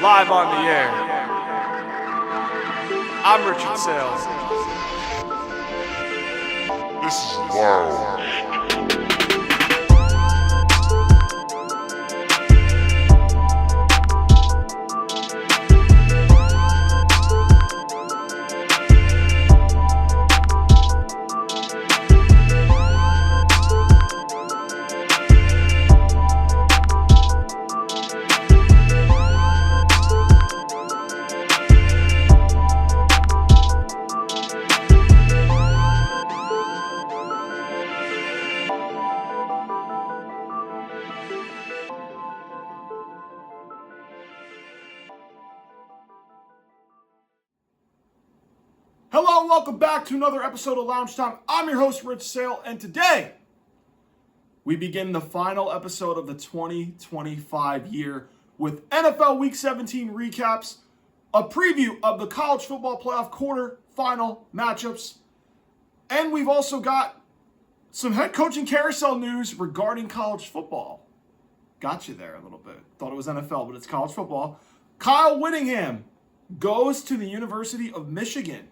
live on the air. I'm Richard Saile. This is wild. Hello and welcome back to another episode of Lounge Time. I'm your host, Rich Saile, and today we begin the final episode of the 2025 year with NFL Week 17 recaps, a preview of the college football playoff quarterfinal matchups, and we've also got some head coaching carousel news regarding college football. Got you there a little bit. Thought it was NFL, but it's college football. Kyle Whittingham goes to the University of Michigan.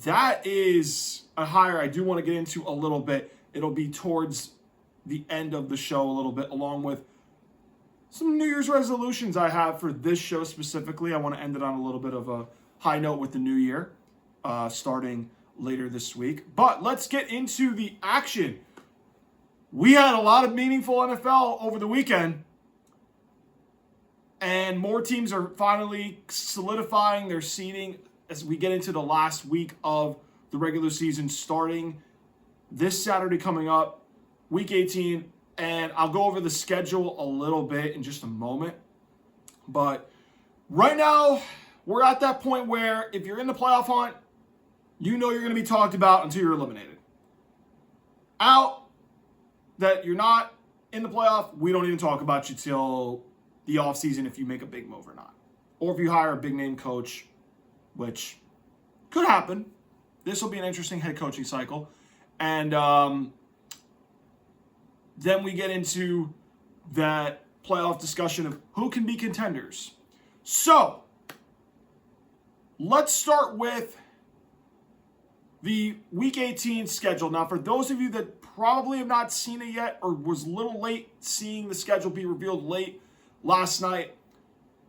That is a hire I do want to get into a little bit. It'll be towards the end of the show a little bit, along with some New Year's resolutions I have for this show specifically. I want to end it on a little bit of a high note with the new year, starting later this week. But let's get into the action. We had a lot of meaningful NFL over the weekend, and more teams are finally solidifying their seeding as we get into the last week of the regular season, starting this Saturday coming up, Week 18, and I'll go over the schedule a little bit in just a moment. But right now, we're at that point where if you're in the playoff hunt, you know you're going to be talked about until you're eliminated. Out that you're not in the playoff, we don't even talk about you till the offseason if you make a big move or not. Or if you hire a big-name coach, which could happen. This will be an interesting head coaching cycle. And then we get into that playoff discussion of who can be contenders. So, let's start with the Week 18 schedule. Now, for those of you that probably have not seen it yet or was a little late seeing the schedule be revealed late last night,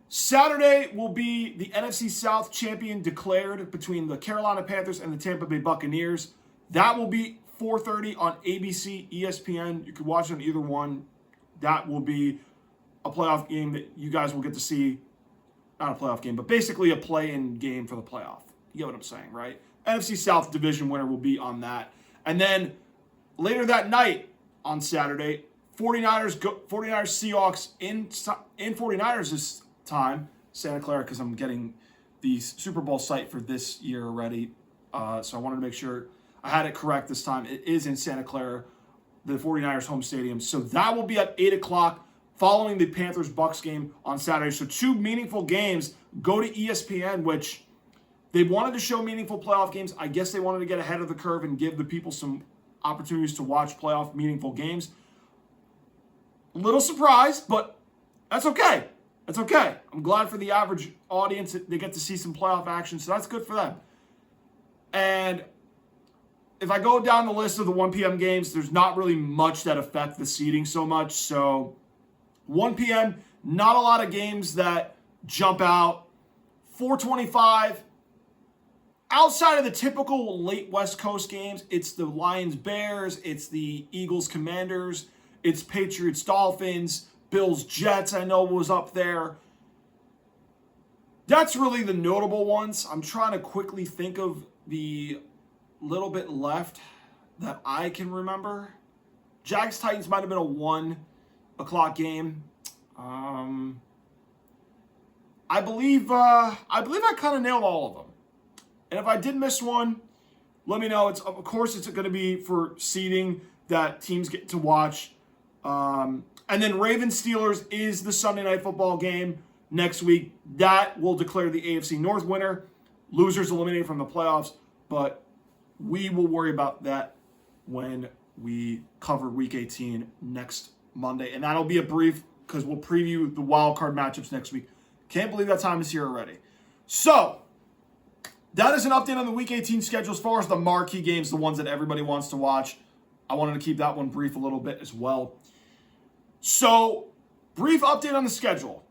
Saturday will be the NFC South champion declared between the Carolina Panthers and the Tampa Bay Buccaneers. That will be 4:30 on ABC, ESPN. You can watch it on either one. That will be a playoff game that you guys will get to see. Not a playoff game, but basically a play-in game for the playoff. You get what I'm saying, right? NFC South division winner will be on that. And then later that night on Saturday, 49ers Seahawks in 49ers this time, Santa Clara, because I'm getting the Super Bowl site for this year already. So I wanted to make sure I had it correct this time. It is in Santa Clara, the 49ers home stadium. So that will be at 8 o'clock following the Panthers-Bucks game on Saturday. So two meaningful games. Go to ESPN, which they wanted to show meaningful playoff games. I guess they wanted to get ahead of the curve and give the people some opportunities to watch playoff meaningful games. A little surprised, but that's okay. That's okay. I'm glad for the average audience that they get to see some playoff action, so that's good for them. And if I go down the list of the 1 p.m. games, there's not really much that affect the seeding so much. So 1 p.m., not a lot of games that jump out. 4:25, outside of the typical late West Coast games, it's the Lions-Bears, it's the Eagles-Commanders, it's Patriots-Dolphins, Bills-Jets, I know was up there. That's really the notable ones. I'm trying to quickly think of the little bit left that I can remember. Jags-Titans might have been a 1 o'clock game. I believe I kind of nailed all of them. And if I did miss one, let me know. Of course, it's going to be for seeding that teams get to watch. And then Ravens-Steelers is the Sunday Night Football game next week. That will declare the AFC North winner. Losers eliminated from the playoffs. But we will worry about that when we cover Week 18 next Monday. And that'll be a brief, because we'll preview the wild card matchups next week Can't believe that time is here already. So, that is an update on the Week 18 schedule as far as the marquee games, the ones that everybody wants to watch. I wanted to keep that one brief a little bit as well. So, brief update on the schedule.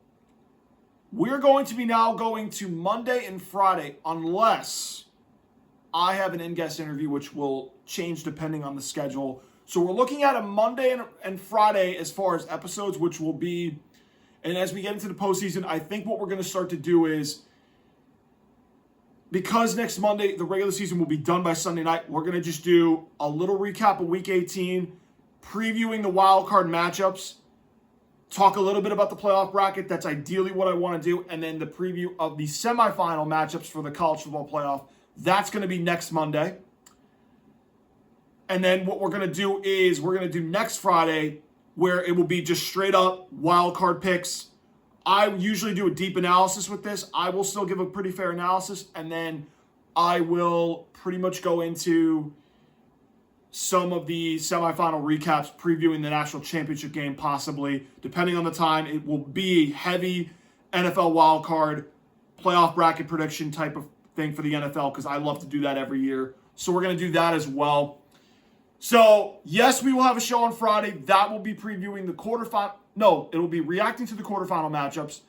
We're going to be now going to Monday and Friday unless I have an in-guest interview, which will change depending on the schedule. So we're looking at a Monday and Friday as far as episodes, which will be, and as we get into the postseason, I think what we're going to start to do is, because next Monday, the regular season will be done by Sunday night, we're going to just do a little recap of Week 18, previewing the wild card matchups, talk a little bit about the playoff bracket. That's ideally what I want to do. And then the preview of the semifinal matchups for the college football playoff. That's going to be next Monday. And then what we're going to do is we're going to do next Friday where it will be just straight up wild card picks. I usually do a deep analysis with this. I will still give a pretty fair analysis. And then I will pretty much go into some of the semifinal recaps, previewing the national championship game possibly. Depending on the time, it will be heavy NFL wildcard, playoff bracket prediction type of thing for the NFL because I love to do that every year. So we're going to do that as well. So, yes, we will have a show on Friday. That will be previewing the quarterfinal. No, it'll be reacting to the quarterfinal matchups,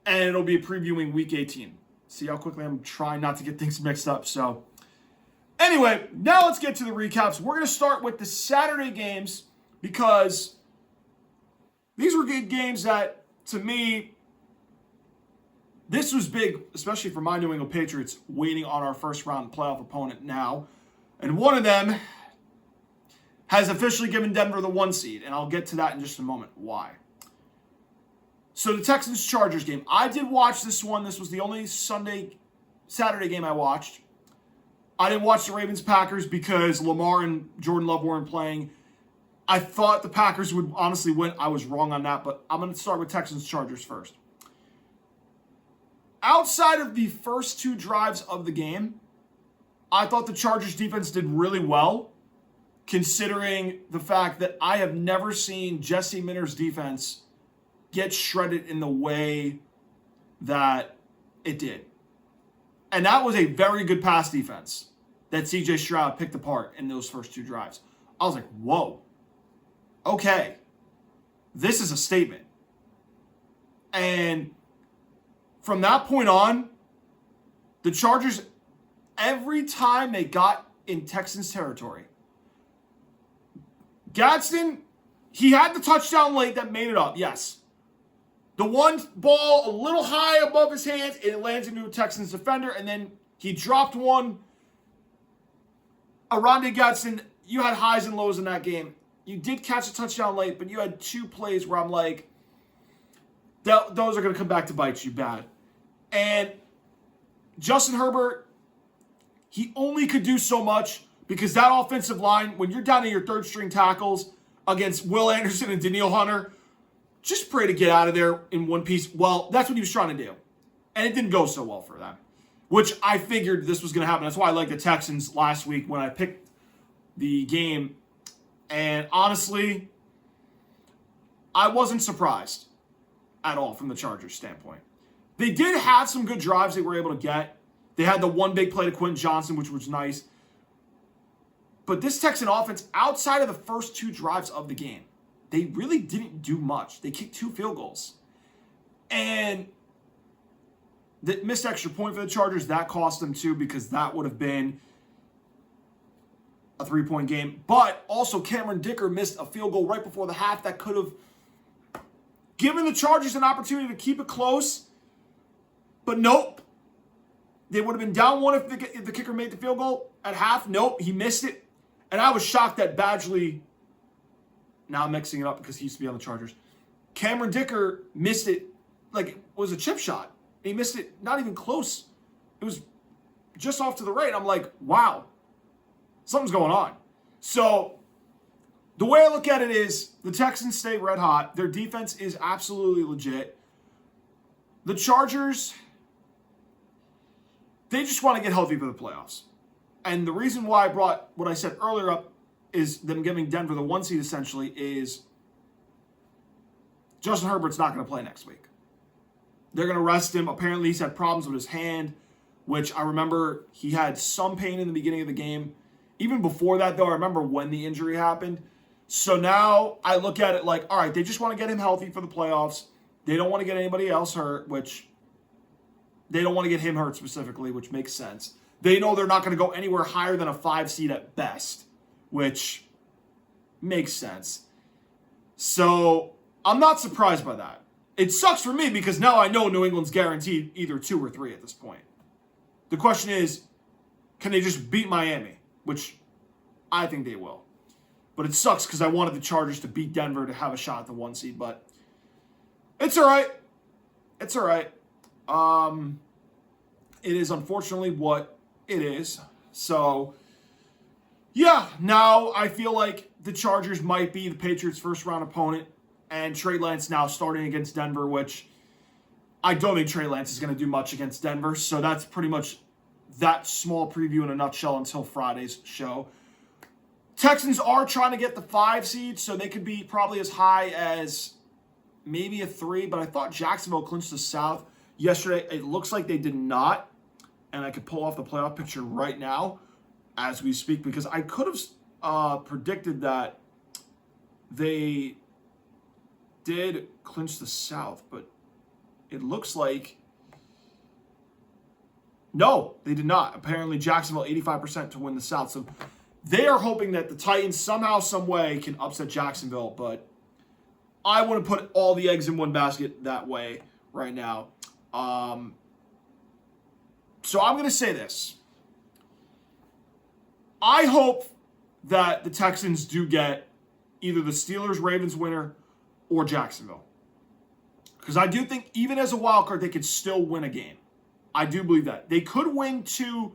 and it'll be previewing Week 18. See how quickly I'm trying not to get things mixed up. So, anyway, now let's get to the recaps. We're going to start with the Saturday games because these were good games that, to me, this was big, especially for my New England Patriots, waiting on our first-round playoff opponent now. And one of them has officially given Denver the 1 seed, and I'll get to that in just a moment. Why? So the Texans-Chargers game. I did watch this one. This was the only Saturday game I watched. I didn't watch the Ravens-Packers because Lamar and Jordan Love weren't playing. I thought the Packers would honestly win. I was wrong on that, but I'm going to start with Texans-Chargers first. Outside of the first 2 drives of the game, I thought the Chargers defense did really well, considering the fact that I have never seen Jesse Minter's defense get shredded in the way that it did. And that was a very good pass defense that C.J. Stroud picked apart in those first 2 drives. I was like, whoa, okay, this is a statement. And from that point on, the Chargers, every time they got in Texans territory, Gadsden, he had the touchdown late that made it up, yes. The one ball a little high above his hands, and it lands into a Texans defender, and then he dropped one. Arondé Gadsden, you had highs and lows in that game. You did catch a touchdown late, but you had 2 plays where I'm like, those are going to come back to bite you bad. And Justin Herbert, he only could do so much because that offensive line, when you're down to your 3rd string tackles against Will Anderson and Danielle Hunter, just pray to get out of there in one piece. Well, that's what he was trying to do. And it didn't go so well for them, which I figured this was going to happen. That's why I liked the Texans last week when I picked the game. And honestly, I wasn't surprised at all from the Chargers standpoint. They did have some good drives they were able to get. They had the one big play to Quentin Johnson, which was nice. But this Texan offense, outside of the first 2 drives of the game, they really didn't do much. They kicked 2 field goals. And the missed extra point for the Chargers, that cost them too, because that would have been a 3-point game. But also Cameron Dicker missed a field goal right before the half that could have given the Chargers an opportunity to keep it close. But nope. They would have been down 1 if the kicker made the field goal at half. Nope, he missed it. And I was shocked that Badgley, now I'm mixing it up because he used to be on the Chargers, Cameron Dicker missed it like it was a chip shot. He missed it not even close. It was just off to the right. I'm like, wow, something's going on. So the way I look at it is the Texans stay red hot. Their defense is absolutely legit. The Chargers, they just want to get healthy for the playoffs. And the reason why I brought what I said earlier up is them giving Denver the 1 seed essentially is Justin Herbert's not going to play next week. They're going to rest him. Apparently, he's had problems with his hand, which I remember he had some pain in the beginning of the game. Even before that, though, I remember when the injury happened. So now I look at it like, all right, they just want to get him healthy for the playoffs. They don't want to get anybody else hurt, which they don't want to get him hurt specifically, which makes sense. They know they're not going to go anywhere higher than a 5 seed at best, which makes sense. So I'm not surprised by that. It sucks for me because now I know New England's guaranteed either 2 or 3 at this point. The question is, can they just beat Miami? Which I think they will. But it sucks because I wanted the Chargers to beat Denver to have a shot at the 1 seed. But it's all right. It's all right. It is unfortunately what it is. So, yeah, now I feel like the Chargers might be the Patriots' first-round opponent. And Trey Lance now starting against Denver, which I don't think Trey Lance is going to do much against Denver. So that's pretty much that small preview in a nutshell until Friday's show. Texans are trying to get the 5 seed, so they could be probably as high as maybe a 3. But I thought Jacksonville clinched the South yesterday. It looks like they did not. And I could pull off the playoff picture right now as we speak because I could have predicted that they did clinch the South, but it looks like no, they did not. Apparently, Jacksonville 85% to win the South. So they are hoping that the Titans somehow, some way can upset Jacksonville, but I wouldn't put all the eggs in one basket that way right now. So I'm going to say this. I hope that the Texans do get either the Steelers-Ravens winner or Jacksonville. Because I do think even as a wild card, they could still win a game. I do believe that. They could win 2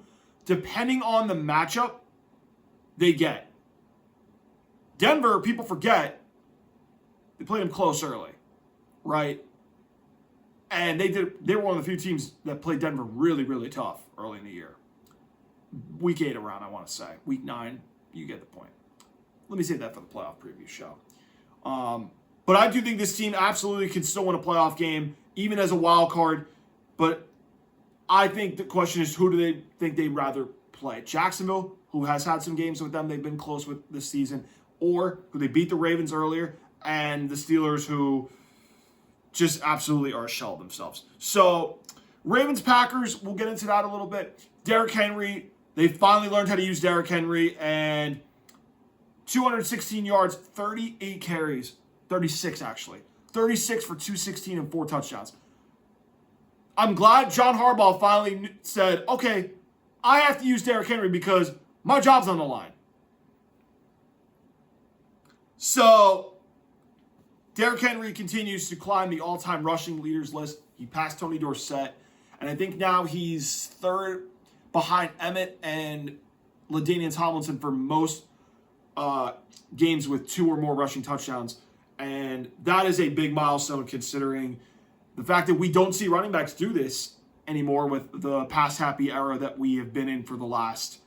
depending on the matchup they get. Denver, people forget, they played them close early, right? And they were one of the few teams that played Denver really, really tough early in the year. Week 8 around, I want to say. Week 9, you get the point. Let me save that for the playoff preview show. But I do think this team absolutely can still win a playoff game, even as a wild card. But I think the question is, who do they think they'd rather play? Jacksonville, who has had some games with them they've been close with this season, or who they beat the Ravens earlier, and the Steelers, who just absolutely are a shell of themselves. So, Ravens-Packers, we'll get into that a little bit. Derrick Henry, they finally learned how to use Derrick Henry, and 216 yards, 38 carries, 36 actually. 36 for 216 and 4 touchdowns. I'm glad John Harbaugh finally said, okay, I have to use Derrick Henry because my job's on the line. So, Derrick Henry continues to climb the all-time rushing leaders list. He passed Tony Dorsett, and I think now he's 3rd behind Emmett and LaDainian Tomlinson for most games with 2 or more rushing touchdowns. And that is a big milestone considering the fact that we don't see running backs do this anymore with the pass-happy era that we have been in for the last,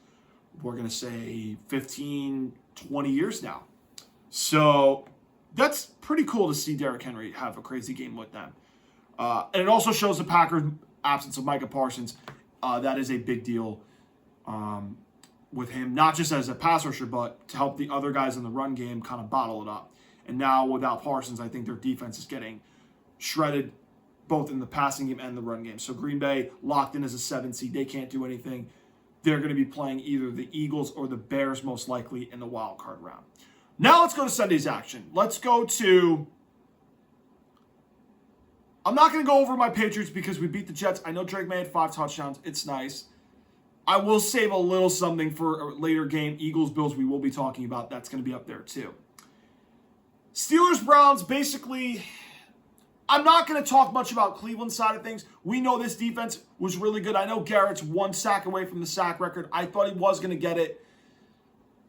we're going to say, 15, 20 years now. So that's pretty cool to see Derrick Henry have a crazy game with them. And it also shows the Packers' absence of Micah Parsons. That is a big deal with him, not just as a pass rusher, but to help the other guys in the run game kind of bottle it up. And now without Parsons, I think their defense is getting shredded both in the passing game and the run game. So Green Bay locked in as a 7 seed. They can't do anything. They're going to be playing either the Eagles or the Bears most likely in the wild card round. Now let's go to Sunday's action. Let's go to... I'm not going to go over my Patriots because we beat the Jets. I know Drake May had 5 touchdowns. It's nice. I will save a little something for a later game. Eagles-Bills we will be talking about. That's going to be up there too. Steelers-Browns, basically, I'm not going to talk much about Cleveland's side of things. We know this defense was really good. I know Garrett's 1 sack away from the sack record. I thought he was going to get it.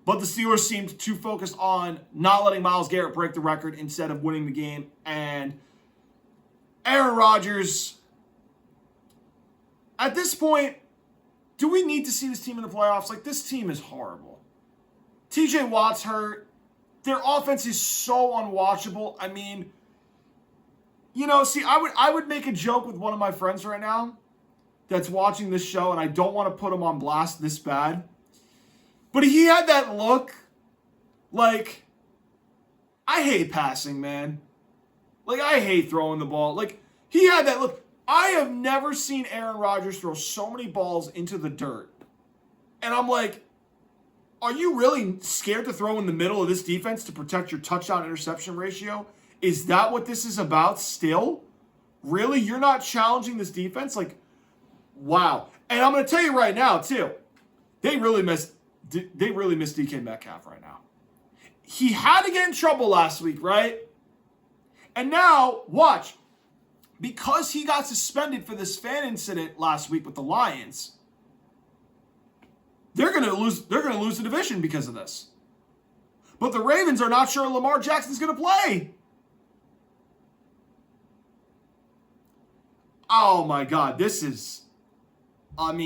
But the Steelers seemed too focused on not letting Myles Garrett break the record instead of winning the game. And Aaron Rodgers, at this point, do we need to see this team in the playoffs? Like, this team is horrible. TJ Watt's hurt. Their offense is so unwatchable. I mean, See, I would make a joke with one of my friends right now that's watching this show, and I don't want to put him on blast this bad. But he had that look like, I hate passing, man. Like, I hate throwing the ball. Like, he had that look. I have never seen Aaron Rodgers throw so many balls into the dirt. And I'm like, are you really scared to throw in the middle of this defense to protect your touchdown-interception ratio? Is that what this is about still? Really? You're not challenging this defense? Like, wow. And I'm going to tell you right now, too, they really miss DK Metcalf right now. He had to get in trouble last week, right? And now, watch. Because he got suspended for this fan incident last week with the Lions, they're going to lose the division because of this. But the Ravens are not sure Lamar Jackson's going to play. Oh my God, this is, get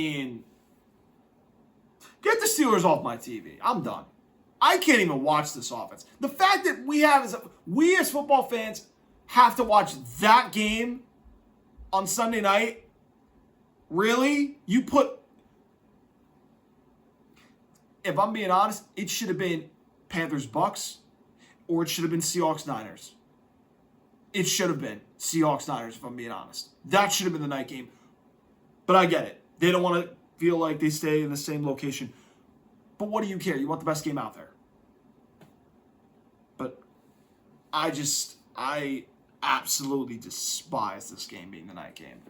the Steelers off my TV. I'm done. I can't even watch this offense. The fact that we as football fans have to watch that game on Sunday night, really? If I'm being honest, it should have been Panthers-Bucks, or it should have been Seahawks-Niners. It should have been Seahawks-Niners, if I'm being honest. That should have been the night game. But I get it. They don't want to feel like they stay in the same location. But what do you care? You want the best game out there. But I absolutely despise this game being the night game.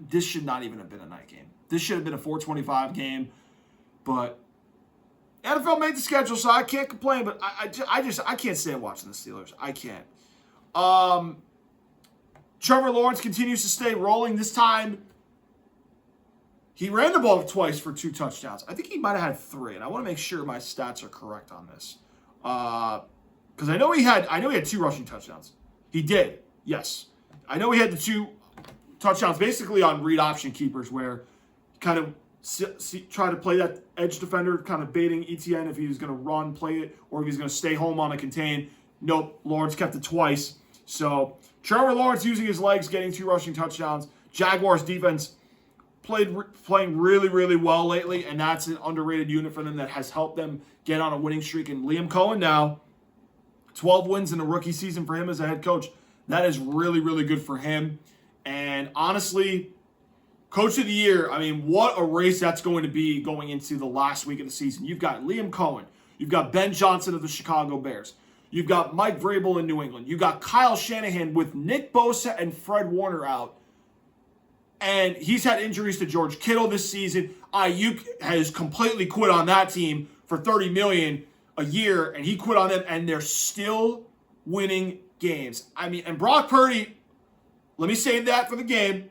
This should not even have been a night game. This should have been a 4:25 game. But NFL made the schedule, so I can't complain. But I can't stand watching the Steelers. I can't. Trevor Lawrence continues to stay rolling. This time, he ran the ball twice for 2 touchdowns. I think he might have had 3, and I want to make sure my stats are correct on this. Because I know he had 2 rushing touchdowns. He did, yes. I know he had the 2 touchdowns basically on read option keepers, where he kind of try to play that edge defender, kind of baiting ETN if he was going to run, play it, or if he's going to stay home on a contain. Nope, Lawrence kept it twice. So Trevor Lawrence using his legs, getting 2 rushing touchdowns. Jaguars defense playing really, really well lately, and that's an underrated unit for them that has helped them get on a winning streak. And Liam Cohen now, 12 wins in a rookie season for him as a head coach. That is really, really good for him. And honestly, Coach of the Year, what a race that's going to be going into the last week of the season. You've got Liam Cohen. You've got Ben Johnson of the Chicago Bears. You've got Mike Vrabel in New England. You've got Kyle Shanahan with Nick Bosa and Fred Warner out. And he's had injuries to George Kittle this season. Ayuk has completely quit on that team for $30 million a year, and he quit on them, and they're still winning games. And Brock Purdy, let me save that for the game,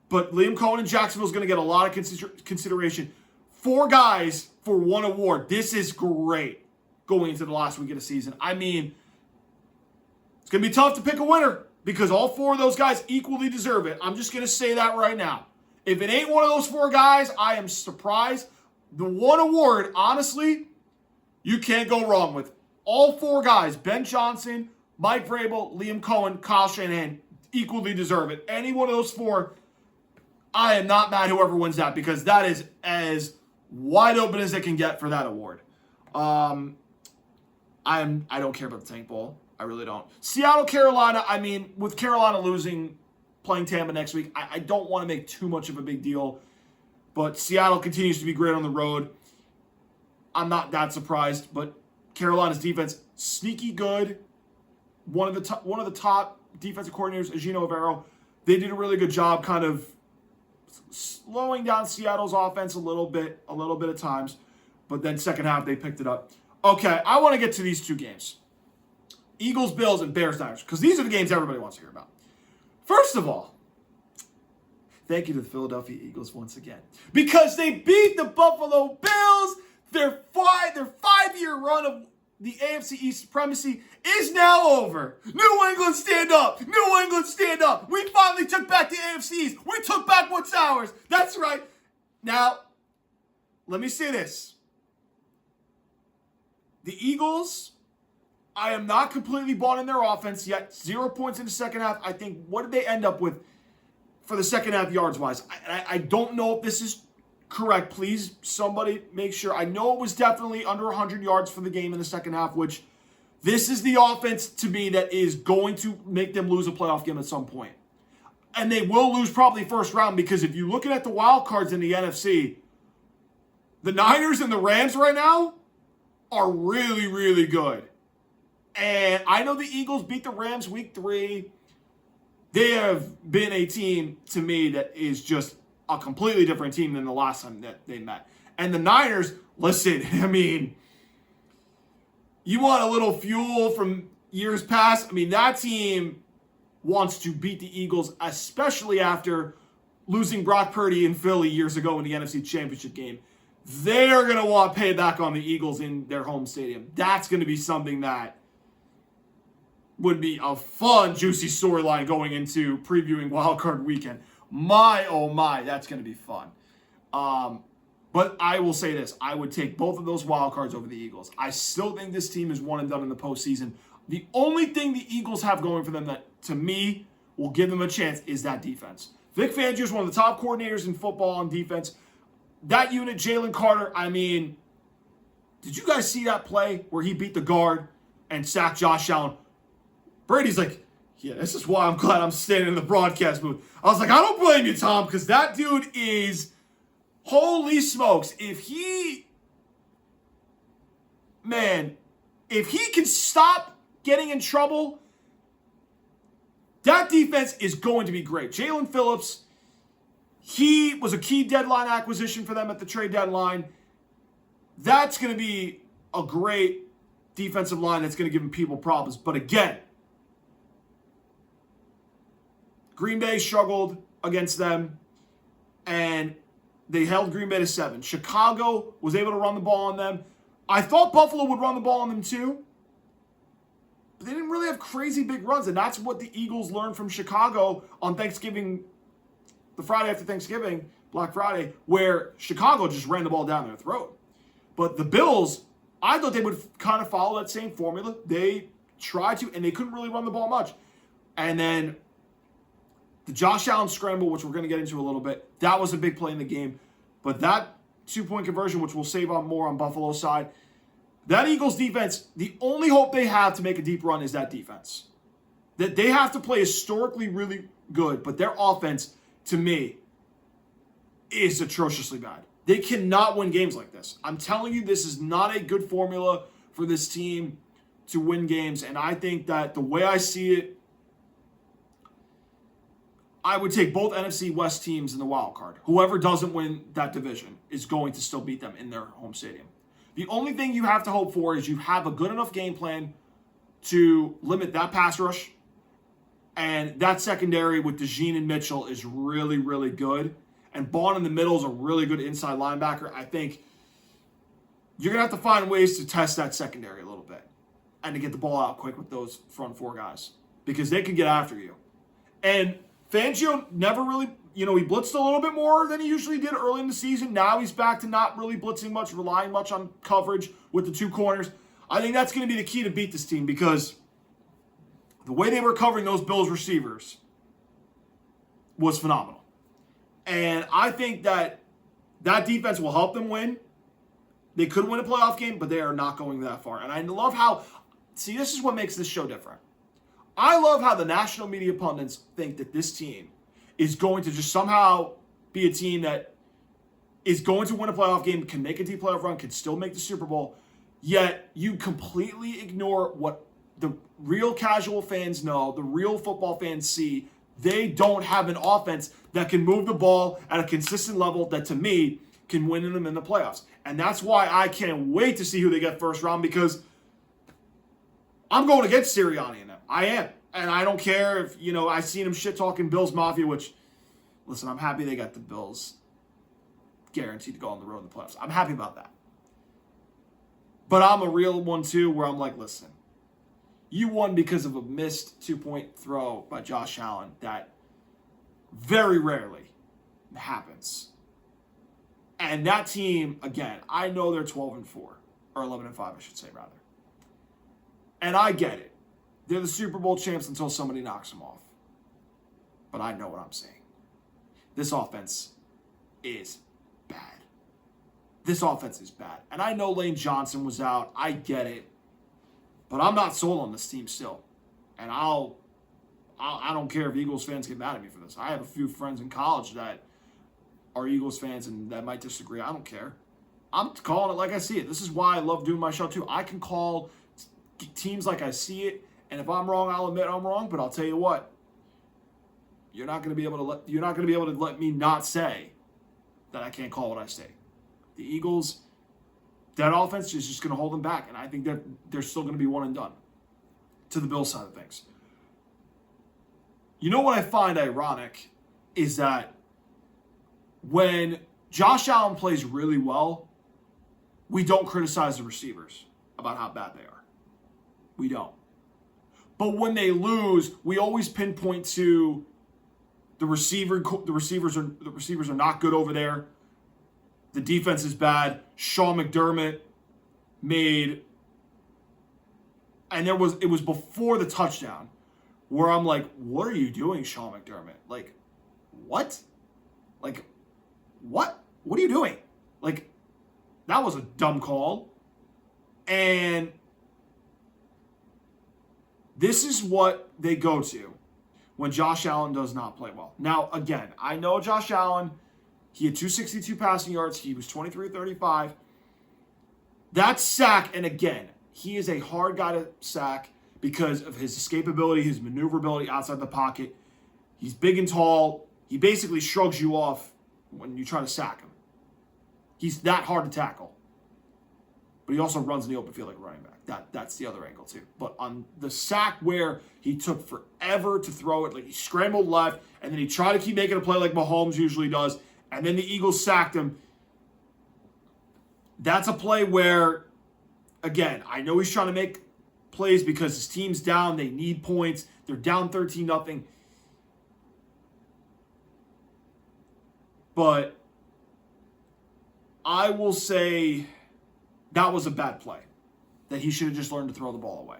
but Liam Cohen in Jacksonville is going to get a lot of consideration. 4 guys for 1 award. This is great going into the last week of the season. It's going to be tough to pick a winner because all 4 of those guys equally deserve it. I'm just going to say that right now. If it ain't one of those 4 guys, I am surprised. The 1 award, honestly, you can't go wrong with. All 4 guys, Ben Johnson, Mike Vrabel, Liam Cohen, Kyle Shanahan, equally deserve it. Any one of those 4, I am not mad whoever wins that because that is as wide open as it can get for that award. I don't care about the Tank Bowl. I really don't. Seattle, Carolina, with Carolina losing, playing Tampa next week, I don't want to make too much of a big deal. But Seattle continues to be great on the road. I'm not that surprised, but Carolina's defense, sneaky good. One of the top defensive coordinators, Gino Avero, they did a really good job kind of slowing down Seattle's offense a little bit at times. But then second half, they picked it up. Okay, I want to get to these 2 games. Eagles, Bills, and Bears, Niners, because these are the games everybody wants to hear about. First of all, thank you to the Philadelphia Eagles once again. Because they beat the Buffalo Bills. Their 5-year run of the AFC East supremacy is now over. New England, stand up. New England, stand up. We finally took back the AFC East. We took back what's ours. That's right. Now, let me say this. The Eagles I am not completely bought in their offense yet. 0 points in the second half. I think, what did they end up with for the second half yards-wise? I don't know if this is correct. Please, somebody make sure. I know it was definitely under 100 yards for the game in the second half, which this is the offense to me that is going to make them lose a playoff game at some point. And they will lose probably first round, because if you're looking at the wild cards in the NFC, the Niners and the Rams right now are really, really good. And I know the Eagles beat the Rams week 3. They have been a team, to me, that is just a completely different team than the last time that they met. And the Niners, listen, I mean, you want a little fuel from years past? I mean, that team wants to beat the Eagles, especially after losing Brock Purdy in Philly years ago in the NFC Championship game. They're going to want payback on the Eagles in their home stadium. That's going to be something that would be a fun, juicy storyline going into previewing Wildcard Weekend. My, oh my, that's going to be fun. But I will say this. I would take both of those wildcards over the Eagles. I still think this team is one and done in the postseason. The only thing the Eagles have going for them that, to me, will give them a chance is that defense. Vic Fangio is one of the top coordinators in football on defense. That unit, Jalen Carter, I mean, did you guys see that play where he beat the guard and sacked Josh Allen? Brady's like, yeah, this is why I'm glad I'm standing in the broadcast booth. I was like, I don't blame you, Tom, because that dude is, holy smokes, if he can stop getting in trouble, that defense is going to be great. Jalen Phillips, he was a key deadline acquisition for them at the trade deadline. That's going to be a great defensive line that's going to give them people problems. But again, Green Bay struggled against them, and they held Green Bay to 7. Chicago was able to run the ball on them. I thought Buffalo would run the ball on them too, but they didn't really have crazy big runs, and that's what the Eagles learned from Chicago on Thanksgiving, the Friday after Thanksgiving, Black Friday, where Chicago just ran the ball down their throat. But the Bills, I thought they would kind of follow that same formula. They tried to, and they couldn't really run the ball much. And then the Josh Allen scramble, which we're going to get into a little bit, that was a big play in the game. But that 2-point conversion, which we'll save on more on Buffalo's side, that Eagles defense, the only hope they have to make a deep run is that defense. That they have to play historically really good, but their offense, to me, is atrociously bad. They cannot win games like this. I'm telling you, this is not a good formula for this team to win games, and I think that the way I see it, I would take both NFC West teams in the wild card. Whoever doesn't win that division is going to still beat them in their home stadium. The only thing you have to hope for is you have a good enough game plan to limit that pass rush. And that secondary with DeJean and Mitchell is really, really good. And Bond in the middle is a really good inside linebacker. I think you're going to have to find ways to test that secondary a little bit and to get the ball out quick with those front 4 guys, because they can get after you. And Fangio never really, he blitzed a little bit more than he usually did early in the season. Now he's back to not really blitzing much, relying much on coverage with the 2 corners. I think that's going to be the key to beat this team, because the way they were covering those Bills receivers was phenomenal. And I think that defense will help them win. They could win a playoff game, but they are not going that far. And I love how, this is what makes this show different. I love how the national media pundits think that this team is going to just somehow be a team that is going to win a playoff game, can make a deep playoff run, can still make the Super Bowl, yet you completely ignore what the real casual fans know, the real football fans see. They don't have an offense that can move the ball at a consistent level that, to me, can win them in the playoffs. And that's why I can't wait to see who they get first round, because I'm going against Sirianni in them. I am. And I don't care if, I seen him shit-talking Bills Mafia, which, listen, I'm happy they got the Bills guaranteed to go on the road in the playoffs. I'm happy about that. But I'm a real one, too, where I'm like, listen, you won because of a missed 2-point throw by Josh Allen that very rarely happens. And that team, again, I know they're 12-4, or 11-5, I should say, rather. And I get it. They're the Super Bowl champs until somebody knocks them off. But I know what I'm saying. This offense is bad. This offense is bad. And I know Lane Johnson was out. I get it. But I'm not sold on this team still. And I don't care if Eagles fans get mad at me for this. I have a few friends in college that are Eagles fans and that might disagree. I don't care. I'm calling it like I see it. This is why I love doing my show too. I can call teams like I see it, and if I'm wrong, I'll admit I'm wrong. But I'll tell you what, you're not going to be able to let me not say that I can't call what I say. The Eagles, that offense is just going to hold them back, and I think that they're still going to be one and done. To the Bills side of things, you know what I find ironic is that when Josh Allen plays really well, we don't criticize the receivers about how bad they are. We don't. But when they lose, we always pinpoint to the receivers are not good over there. The defense is bad. Sean McDermott made, and it was before the touchdown where I'm like, what are you doing, Sean McDermott? Like, what? Like, what? What are you doing? Like, that was a dumb call. And this is what they go to when Josh Allen does not play well. Now, again, I know Josh Allen, he had 262 passing yards. He was 23-35. That sack, and again, he is a hard guy to sack because of his escapability, his maneuverability outside the pocket. He's big and tall. He basically shrugs you off when you try to sack him. He's that hard to tackle. But he also runs in the open field like a running back. That's the other angle too. But on the sack where he took forever to throw it, like he scrambled left, and then he tried to keep making a play like Mahomes usually does, and then the Eagles sacked him. That's a play where, again, I know he's trying to make plays because his team's down. They need points. They're down 13-0. But I will say that was a bad play, that he should have just learned to throw the ball away.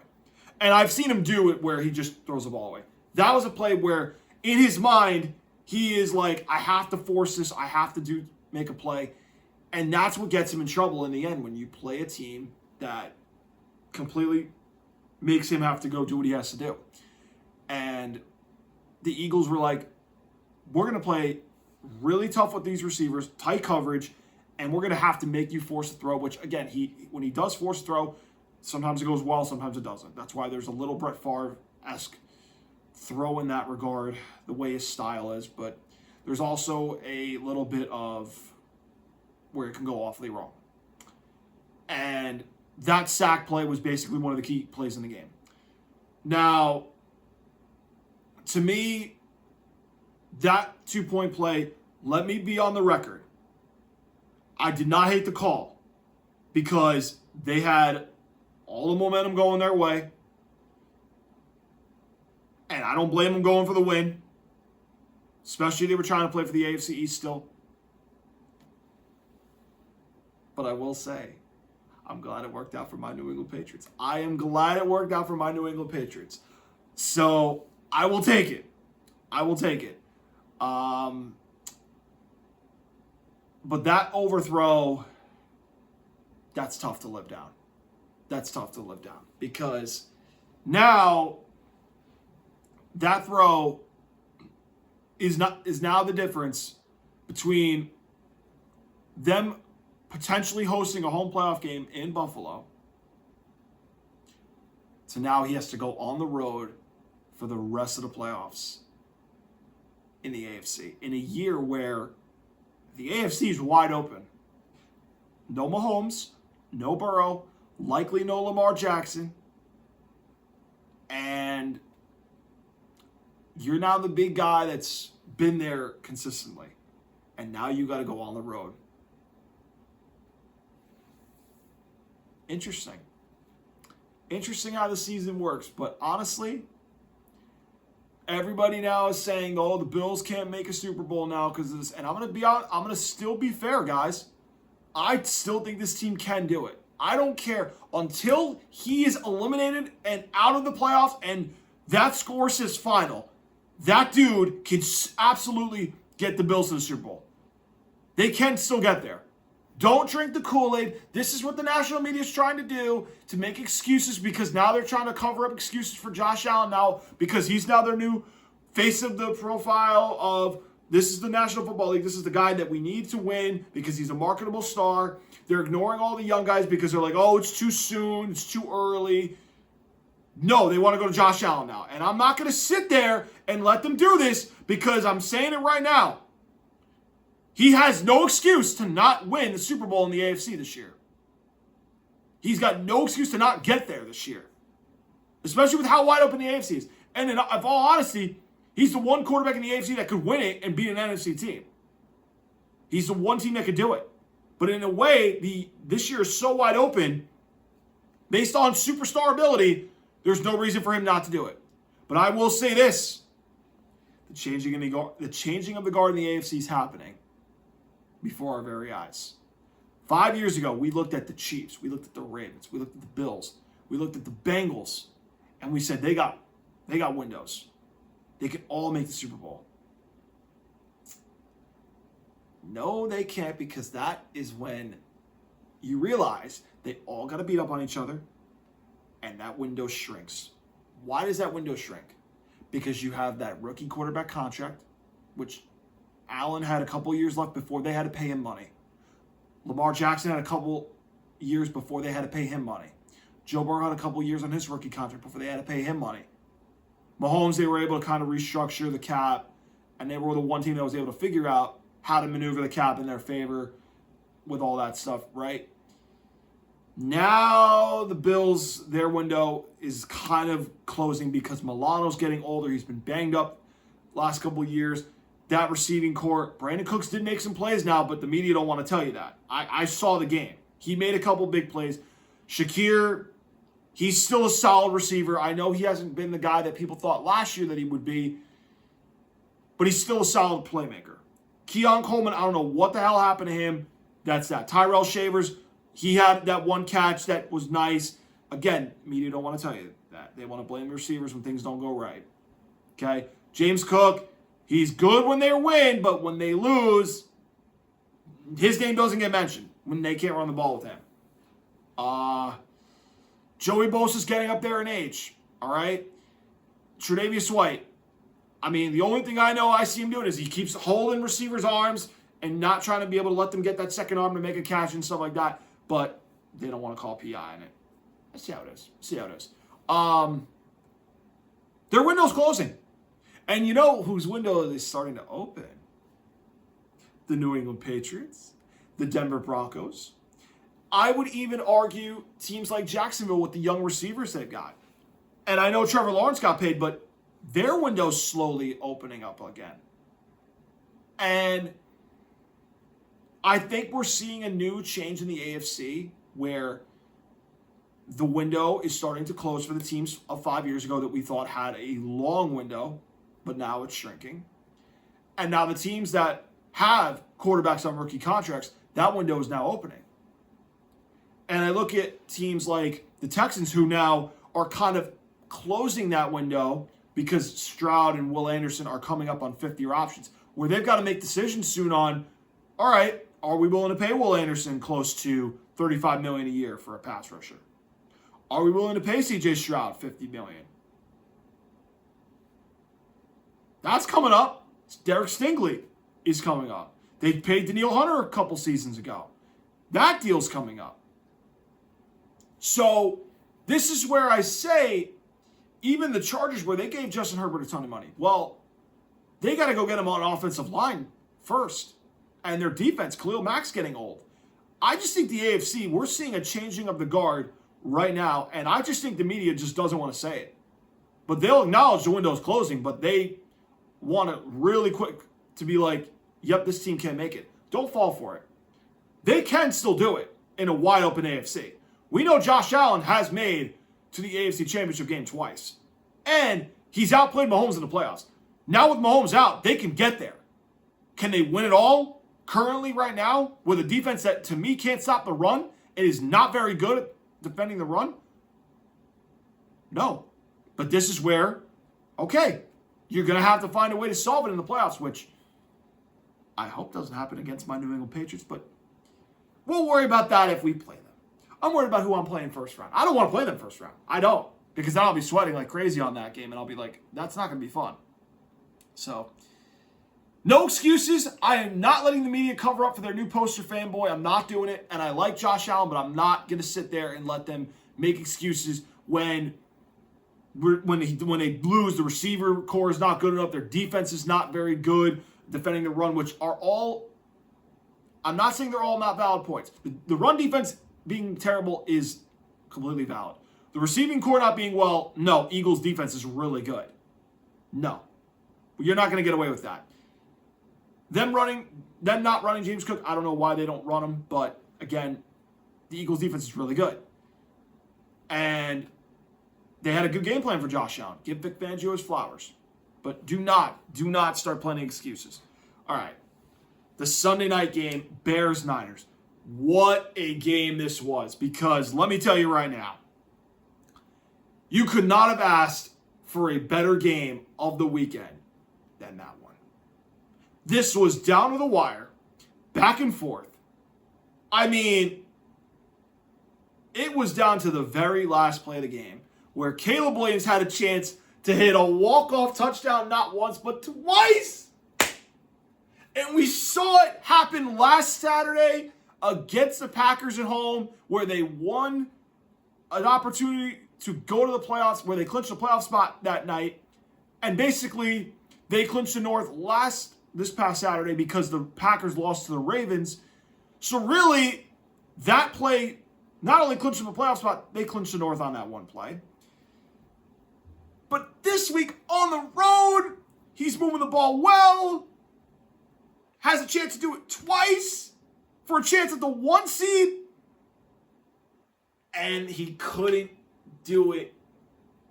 And I've seen him do it where he just throws the ball away. That was a play where, in his mind, he is like, I have to force this. I have to make a play. And that's what gets him in trouble in the end, when you play a team that completely makes him have to go do what he has to do. And the Eagles were like, we're going to play really tough with these receivers, tight coverage, and we're going to have to make you force a throw, which, again, when he does force a throw, sometimes it goes well, sometimes it doesn't. That's why there's a little Brett Favre-esque throw in that regard, the way his style is. But there's also a little bit of where it can go awfully wrong. And that sack play was basically one of the key plays in the game. Now, to me, that 2-point play, let me be on the record. I did not hate the call because they had all the momentum going their way. And I don't blame them going for the win. Especially they were trying to play for the AFC East still. But I will say, I'm glad it worked out for my New England Patriots. I am glad it worked out for my New England Patriots. So I will take it. I will take it. But that overthrow, that's tough to live down. That's tough to live down. Because now that throw is now the difference between them potentially hosting a home playoff game in Buffalo to now he has to go on the road for the rest of the playoffs in the AFC. In a year where the AFC is wide open. No Mahomes, no Burrow, likely no Lamar Jackson. And you're now the big guy that's been there consistently. And now you got to go on the road. Interesting. Interesting how the season works. But honestly, everybody now is saying, oh, the Bills can't make a Super Bowl now because of this. And I'm going to still be fair, guys. I still think this team can do it. I don't care. Until he is eliminated and out of the playoffs and that score says final, that dude can absolutely get the Bills to the Super Bowl. They can still get there. Don't drink the Kool-Aid. This is what the national media is trying to do, to make excuses, because now they're trying to cover up excuses for Josh Allen now, because he's now their new face of the profile of, this is the National Football League. This is the guy that we need to win because he's a marketable star. They're ignoring all the young guys because they're like, oh, it's too soon. It's too early. No, they want to go to Josh Allen now. And I'm not going to sit there and let them do this, because I'm saying it right now. He has no excuse to not win the Super Bowl in the AFC this year. He's got no excuse to not get there this year, especially with how wide open the AFC is. And in all honesty, he's the one quarterback in the AFC that could win it and beat an NFC team. He's the one team that could do it. But in a way, this year is so wide open, based on superstar ability, there's no reason for him not to do it. But I will say this. The changing of the guard in the AFC is happening before our very eyes. 5 years ago, we looked at the Chiefs. We looked at the Ravens. We looked at the Bills. We looked at the Bengals. And we said, they got windows. They can all make the Super Bowl. No, they can't, because that is when you realize they all got to beat up on each other, and that window shrinks. Why does that window shrink? Because you have that rookie quarterback contract, which Allen had a couple years left before they had to pay him money. Lamar Jackson had a couple years before they had to pay him money. Joe Burrow had a couple years on his rookie contract before they had to pay him money. Mahomes, they were able to kind of restructure the cap, and they were the one team that was able to figure out how to maneuver the cap in their favor with all that stuff, right? Now the Bills, their window is kind of closing because Milano's getting older. He's been banged up last couple of years. That receiving core, Brandon Cooks did make some plays now, but the media don't want to tell you that. I saw the game. He made a couple big plays. Shakir, he's still a solid receiver. I know he hasn't been the guy that people thought last year that he would be, but he's still a solid playmaker. Keon Coleman, I don't know what the hell happened to him. That's that. Tyrell Shavers, he had that one catch that was nice. Again, media don't want to tell you that. They want to blame the receivers when things don't go right. Okay? James Cook, he's good when they win, but when they lose, his name doesn't get mentioned when they can't run the ball with him. Joey Bosa's getting up there in age. All right? Tre'Davious White. I mean, the only thing I see him doing is he keeps holding receivers' arms and not trying to be able to let them get that second arm to make a catch and stuff like that. But they don't want to call PI in it. Let's see how it is. Their window's closing. And you know whose window is starting to open? The New England Patriots, the Denver Broncos. I would even argue teams like Jacksonville with the young receivers they've got. And I know Trevor Lawrence got paid, but their window's slowly opening up again. And I think we're seeing a new change in the AFC where the window is starting to close for the teams of 5 years ago that we thought had a long window, but now it's shrinking. And now the teams that have quarterbacks on rookie contracts, that window is now opening. And I look at teams like the Texans, who now are kind of closing that window because Stroud and Will Anderson are coming up on fifth-year options, where they've got to make decisions soon on, all right, are we willing to pay Will Anderson close to $35 million a year for a pass rusher? Are we willing to pay C.J. Stroud $50 million? That's coming up. Derek Stingley is coming up. They paid Danielle Hunter a couple seasons ago. That deal's coming up. So this is where I say, even the Chargers, where they gave Justin Herbert a ton of money, well, they got to go get him on offensive line first. And their defense, Khalil Mack's getting old. I just think the AFC, we're seeing a changing of the guard right now, and I just think the media just doesn't want to say it. But they'll acknowledge the window's closing, but they want it really quick to be like, yep, this team can't make it. Don't fall for it. They can still do it in a wide open AFC. We know Josh Allen has made to the AFC Championship game twice. And he's outplayed Mahomes in the playoffs. Now with Mahomes out, they can get there. Can they win it all currently right now with a defense that, to me, can't stop the run It is not very good at defending the run. No. But this is where, okay, you're going to have to find a way to solve it in the playoffs, which I hope doesn't happen against my New England Patriots, but we'll worry about that if we play them. I'm worried about who I'm playing first round. I don't want to play them first round. I don't. Because then I'll be sweating like crazy on that game, and I'll be like, that's not going to be fun. So, no excuses. I am not letting the media cover up for their new poster fanboy. I'm not doing it, and I like Josh Allen, but I'm not going to sit there and let them make excuses when they lose. The receiver core is not good enough. Their defense is not very good defending the run, which are all, I'm not saying they're all not valid points. The run defense being terrible is completely valid. The receiving core not being well, no, Eagles defense is really good. No. You're not going to get away with that. Them not running James Cook, I don't know why they don't run him, but again, the Eagles defense is really good. And they had a good game plan for Josh Allen. Give Vic Fangio his flowers. But do not start planning excuses. All right. The Sunday night game, Bears-Niners. What a game this was. Because let me tell you right now, you could not have asked for a better game of the weekend than that one. This was down to the wire, back and forth. I mean, it was down to the very last play of the game where Caleb Williams had a chance to hit a walk-off touchdown not once but twice. And we saw it happen last Saturday against the Packers at home where they won an opportunity to go to the playoffs, where they clinched the playoff spot that night. And basically, they clinched the North this past Saturday because the Packers lost to the Ravens. So really, that play not only clinched the playoff spot, they clinched the North on that one play. But this week on the road, he's moving the ball well. Has a chance to do it twice for a chance at the 1 seed. And he couldn't do it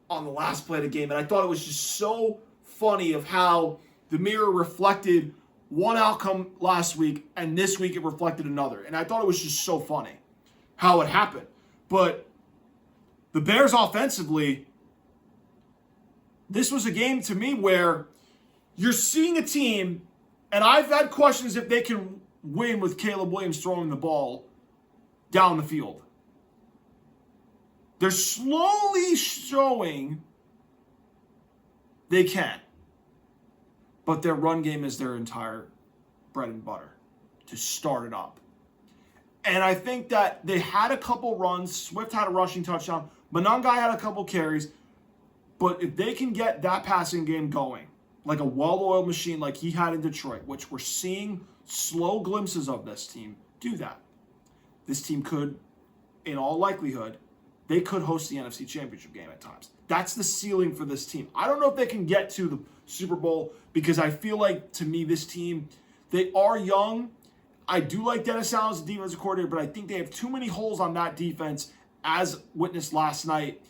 on the last play of the game. And I thought it was just so funny of how the mirror reflected one outcome last week, and this week it reflected another. And I thought it was just so funny how it happened. But the Bears offensively, this was a game to me where you're seeing a team, and I've had questions if they can win with Caleb Williams throwing the ball down the field. They're slowly showing they can. But their run game is their entire bread and butter to start it up. And I think that they had a couple runs. Swift had a rushing touchdown. Monangai had a couple carries. But if they can get that passing game going, like a well-oiled machine like he had in Detroit, which we're seeing slow glimpses of this team, do that. This team could, in all likelihood, they could host the NFC Championship game at times. That's the ceiling for this team. I don't know if they can get to the Super Bowl because I feel like, to me, this team, they are young. I do like Dennis Allen as a defensive coordinator, but I think they have too many holes on that defense, as witnessed last night,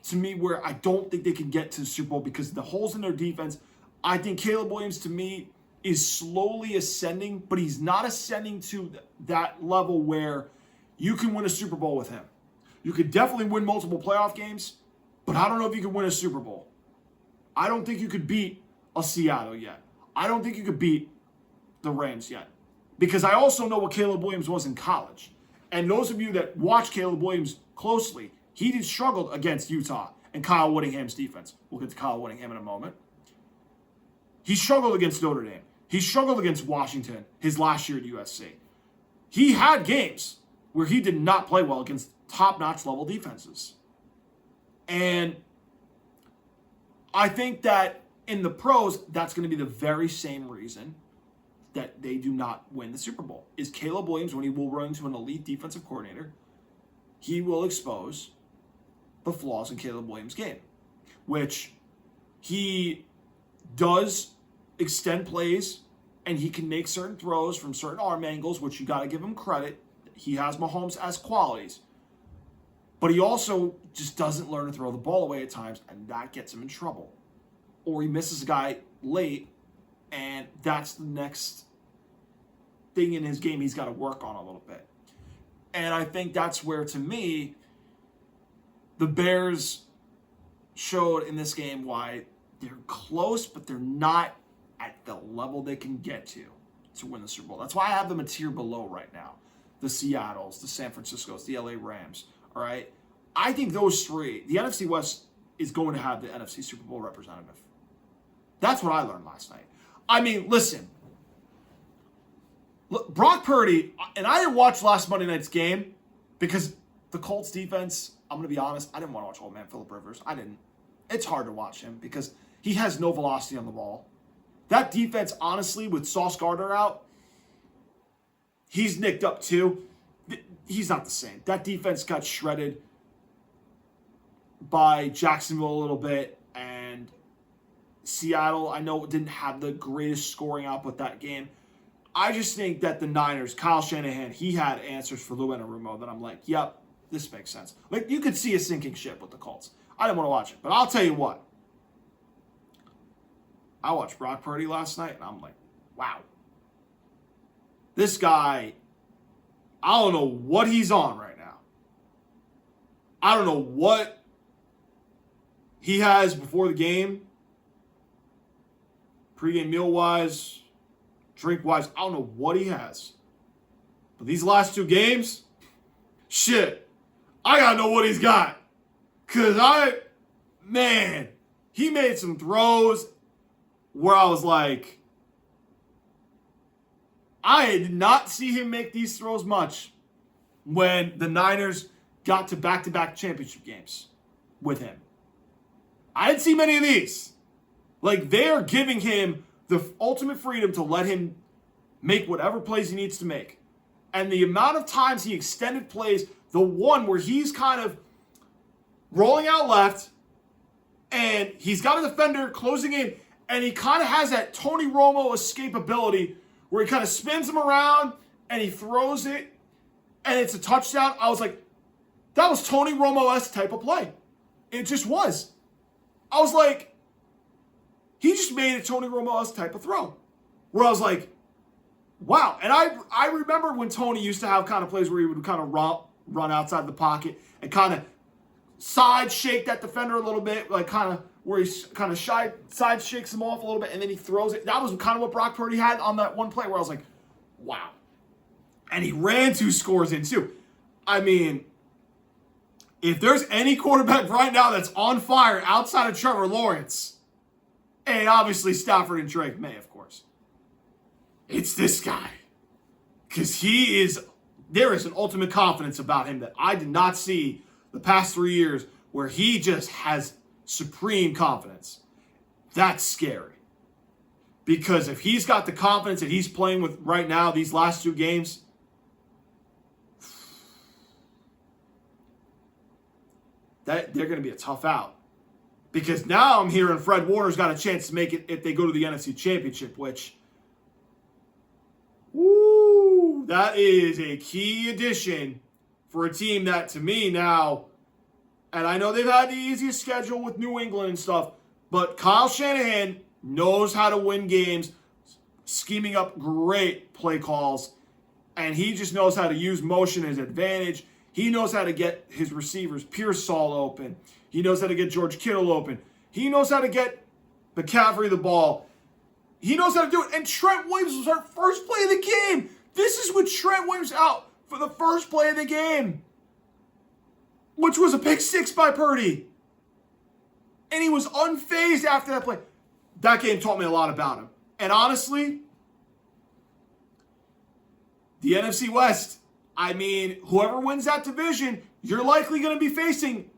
to me, where I don't think they can get to the Super Bowl because of the holes in their defense. I think Caleb Williams, to me, is slowly ascending, but he's not ascending to that level where you can win a Super Bowl with him. You could definitely win multiple playoff games, but I don't know if you can win a Super Bowl. I don't think you could beat a Seattle yet. I don't think you could beat the Rams yet. Because I also know what Caleb Williams was in college. And those of you that watch Caleb Williams closely, he did struggle against Utah and Kyle Whittingham's defense. We'll get to Kyle Whittingham in a moment. He struggled against Notre Dame. He struggled against Washington his last year at USC. He had games where he did not play well against top-notch level defenses. And I think that in the pros, that's going to be the very same reason that they do not win the Super Bowl. Is Caleb Williams, when he will run into an elite defensive coordinator, he will expose the flaws in Caleb Williams' game, which he does extend plays and he can make certain throws from certain arm angles, which you got to give him credit. He has Mahomes-esque qualities. But he also just doesn't learn to throw the ball away at times, and that gets him in trouble. Or he misses a guy late, and that's the next thing in his game he's got to work on a little bit. And I think that's where, to me, the Bears showed in this game why they're close, but they're not at the level they can get to win the Super Bowl. That's why I have them a tier below right now. The Seattles, the San Franciscos, the LA Rams, all right? I think those three, the NFC West is going to have the NFC Super Bowl representative. That's what I learned last night. I mean, listen, look, Brock Purdy, and I didn't watch last Monday night's game because the Colts defense, I'm going to be honest, I didn't want to watch old man Phillip Rivers. I didn't. It's hard to watch him because he has no velocity on the ball. That defense, honestly, with Sauce Gardner out, he's nicked up too. He's not the same. That defense got shredded by Jacksonville a little bit, and Seattle, I know, didn't have the greatest scoring output that game. I just think that the Niners, Kyle Shanahan, he had answers for Lou Anarumo that I'm like, yep, this makes sense. Like, you could see a sinking ship with the Colts. I didn't want to watch it, but I'll tell you what. I watched Brock Purdy last night, and I'm like, wow. This guy, I don't know what he's on right now. I don't know what he has before the game, pregame meal-wise, drink-wise. I don't know what he has. But these last two games, shit, I got to know what he's got. Because he made some throws where I was like, I did not see him make these throws much when the Niners got to back-to-back championship games with him. I didn't see many of these. Like, they are giving him the ultimate freedom to let him make whatever plays he needs to make. And the amount of times he extended plays, the one where he's kind of rolling out left, and he's got a defender closing in, and he kind of has that Tony Romo escapability where he kind of spins him around and he throws it and it's a touchdown. I was like, that was Tony Romo-esque type of play. It just was. I was like, he just made a Tony Romo-esque type of throw. Where I was like, wow. And I remember when Tony used to have kind of plays where he would kind of run outside the pocket and kind of side shake that defender a little bit, like kind of where he kind of side shakes him off a little bit, and then he throws it. That was kind of what Brock Purdy had on that one play where I was like, wow. And he ran 2 scores in too. I mean, if there's any quarterback right now that's on fire outside of Trevor Lawrence, and obviously Stafford and Drake May, of course, it's this guy. Because there is an ultimate confidence about him that I did not see the past 3 years, where he just has supreme confidence. That's scary. Because if he's got the confidence that he's playing with right now, these last 2 games, they're going to be a tough out. Because now I'm hearing Fred Warner's got a chance to make it if they go to the NFC Championship, which, woo, that is a key addition for a team that, to me now, and I know they've had the easiest schedule with New England and stuff, but Kyle Shanahan knows how to win games, scheming up great play calls, and he just knows how to use motion as advantage. He knows how to get his receivers, Pierce Saul, open. He knows how to get George Kittle open. He knows how to get McCaffrey the ball. He knows how to do it. And Trent Williams was our first play of the game. This is with Trent Williams out for the first play of the game, which was a pick 6 by Purdy. And he was unfazed after that play. That game taught me a lot about him. And honestly, the NFC West, I mean, whoever wins that division, you're likely going to be facing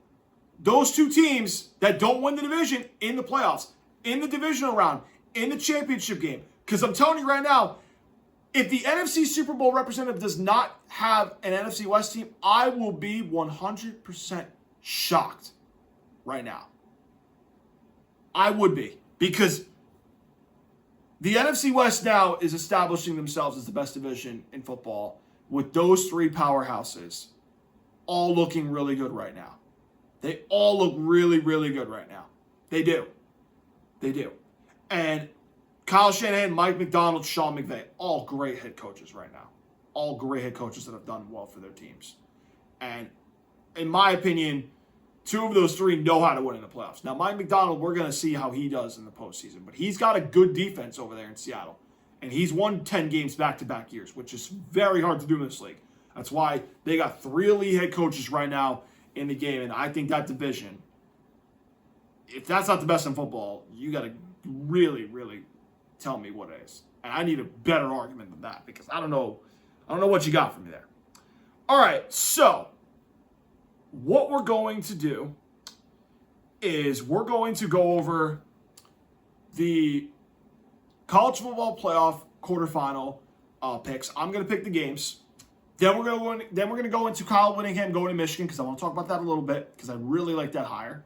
those 2 teams that don't win the division in the playoffs, in the divisional round, in the championship game. Because I'm telling you right now, if the NFC Super Bowl representative does not have an NFC West team, I will be 100% shocked right now. I would be. Because the NFC West now is establishing themselves as the best division in football with those 3 powerhouses all looking really good right now. They all look really, really good right now. They do. They do. And Kyle Shanahan, Mike McDonald, Sean McVay, all great head coaches right now. all great head coaches that have done well for their teams. And in my opinion, 2 of those 3 know how to win in the playoffs. Now, Mike McDonald, we're going to see how he does in the postseason. But he's got a good defense over there in Seattle. And he's won 10 games back-to-back years, which is very hard to do in this league. That's why they got 3 elite head coaches right now in the game. And I think that division, if that's not the best in football, you got to really, really tell me what it is. And I need a better argument than that because I don't know what you got for me there. All right, so what we're going to do is we're going to go over the college football playoff quarterfinal picks. I'm going to pick the games. Then we're going to go into Kyle Whittingham going to Michigan because I want to talk about that a little bit because I really like that hire.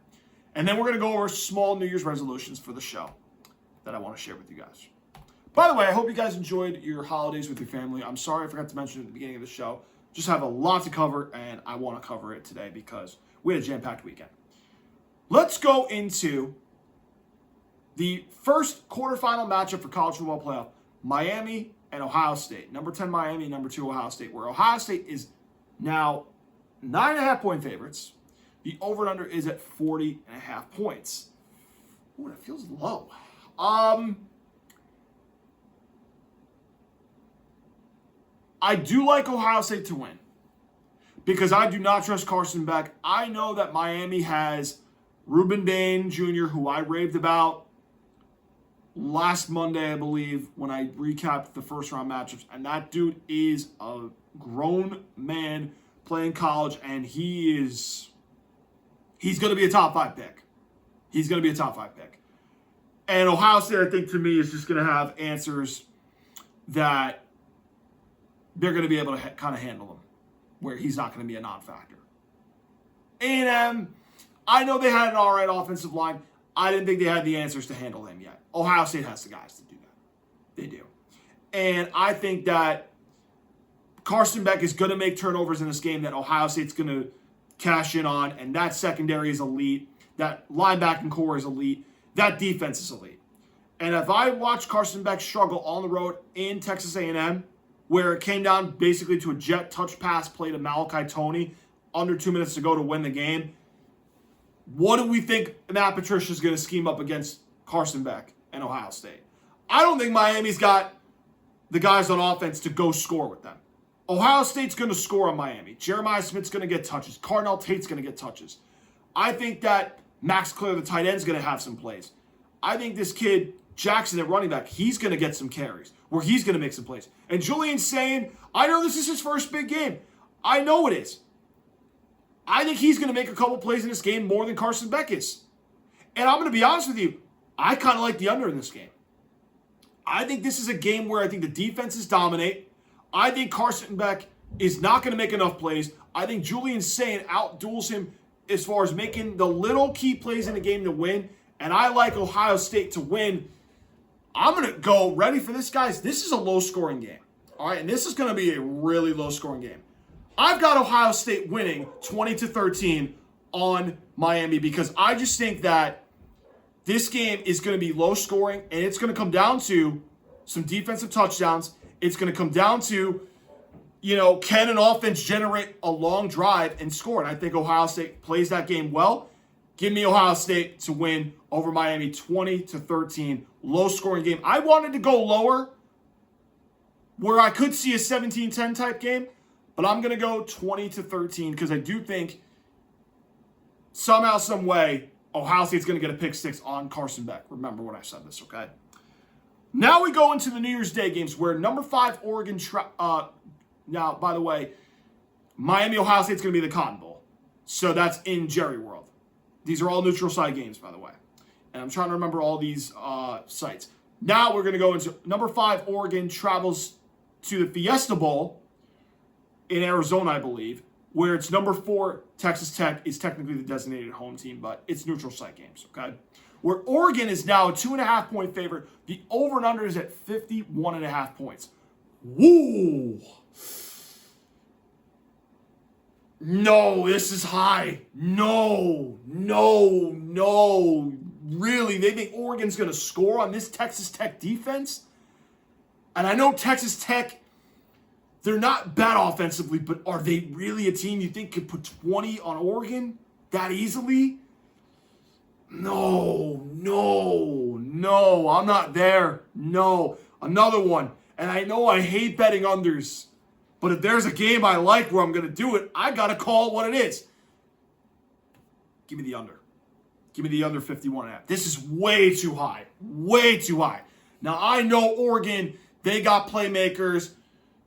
And then we're going to go over small New Year's resolutions for the show that I want to share with you guys. By the way, I hope you guys enjoyed your holidays with your family. I'm sorry I forgot to mention at the beginning of the show. Just have a lot to cover, and I want to cover it today because we had a jam-packed weekend. Let's go into the first quarterfinal matchup for college football playoff, Miami and Ohio State. Number 10 Miami, number 2 Ohio State, where Ohio State is now 9.5-point favorites. The over and under is at 40.5 points. Ooh, that feels low. I do like Ohio State to win because I do not trust Carson Beck. I know that Miami has Ruben Dane Jr., who I raved about last Monday, I believe, when I recapped the first-round matchups. And that dude is a grown man playing college, and he's going to be a top 5 pick. He's going to be a top 5 pick. And Ohio State, I think, to me, is just going to have answers that they're going to be able to kind of handle him, where he's not going to be a non-factor. A&M, I know they had an all right offensive line. I didn't think they had the answers to handle him yet. Ohio State has the guys to do that. They do. And I think that Carson Beck is going to make turnovers in this game that Ohio State's going to cash in on, and that secondary is elite. That linebacking core is elite. That defense is elite. And if I watch Carson Beck struggle on the road in Texas A&M, where it came down basically to a jet touch pass play to Malachi Toney under 2 minutes to go to win the game, what do we think Matt Patricia is going to scheme up against Carson Beck and Ohio State? I don't think Miami's got the guys on offense to go score with them. Ohio State's going to score on Miami. Jeremiah Smith's going to get touches. Cardinal Tate's going to get touches. I think that Max Clear, the tight end, is going to have some plays. I think this kid, Jackson at running back, he's going to get some carries where he's going to make some plays. And Julian's saying, I know this is his first big game. I know it is. I think he's going to make a couple plays in this game more than Carson Beck is. And I'm going to be honest with you, I kind of like the under in this game. I think this is a game where I think the defenses dominate. I think Carson Beck is not going to make enough plays. I think Julian Sain outduels him as far as making the little key plays in the game to win. And I like Ohio State to win. I'm going to go, ready for this, guys? This is a low-scoring game. All right, and this is going to be a really low-scoring game. I've got Ohio State winning 20-13 on Miami because I just think that this game is going to be low-scoring, and it's going to come down to some defensive touchdowns. It's going to come down to, can an offense generate a long drive and score? And I think Ohio State plays that game well. Give me Ohio State to win over Miami 20-13. Low-scoring game. I wanted to go lower where I could see a 17-10 type game, but I'm going to go 20-13 because I do think somehow, some way, Ohio State's going to get a pick six on Carson Beck. Remember when I said this, okay? Now we go into the New Year's Day games where number 5 Oregon, now, by the way, Miami, Ohio State's going to be the Cotton Bowl. So that's in Jerry World. These are all neutral site games, by the way. And I'm trying to remember all these sites. Now we're going to go into number 5 Oregon travels to the Fiesta Bowl in Arizona, I believe, where it's number 4 Texas Tech is technically the designated home team, but it's neutral site games, okay? Where Oregon is now a 2.5-point favorite. The over and under is at 51.5 points. Woo! No, this is high. No. Really? They think Oregon's going to score on this Texas Tech defense? And I know Texas Tech They're not bad offensively, but are they really a team you think could put 20 on Oregon that easily? No. I'm not there. No. Another one. And I know I hate betting unders, but if there's a game I like where I'm going to do it, I got to call it what it is. Give me the under. Give me the under 51.5. This is way too high. Way too high. Now, I know Oregon, they got playmakers.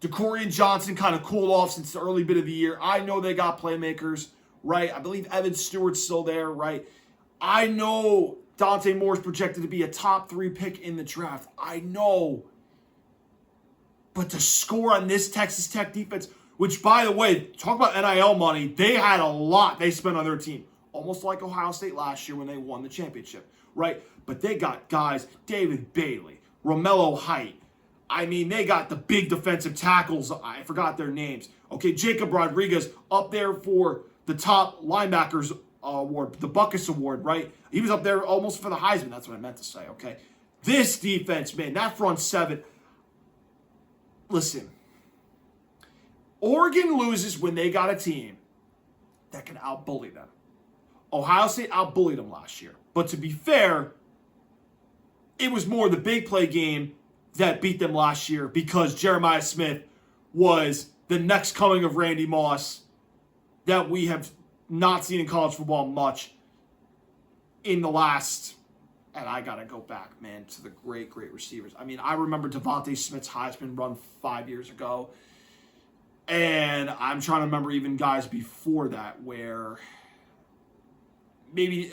DeCorian Johnson kind of cooled off since the early bit of the year. I know they got playmakers, right? I believe Evan Stewart's still there, right? I know Dante Moore's projected to be a top 3 pick in the draft. I know. But to score on this Texas Tech defense, which, by the way, talk about NIL money, they had a lot they spent on their team. Almost like Ohio State last year when they won the championship, right? But they got guys, David Bailey, Romello Height. I mean, they got the big defensive tackles. I forgot their names. Okay, Jacob Rodriguez up there for the top linebackers award, the Buckus Award, right? He was up there almost for the Heisman. That's what I meant to say, okay? This defense, man, that front seven. Listen, Oregon loses when they got a team that can out-bully them. Ohio State out-bullied them last year. But to be fair, it was more the big play game that beat them last year because Jeremiah Smith was the next coming of Randy Moss that we have not seen in college football much in the last, and I got to go back, man, to the great receivers. I mean, I remember Devontae Smith's Heisman run 5 years ago, and I'm trying to remember even guys before that where maybe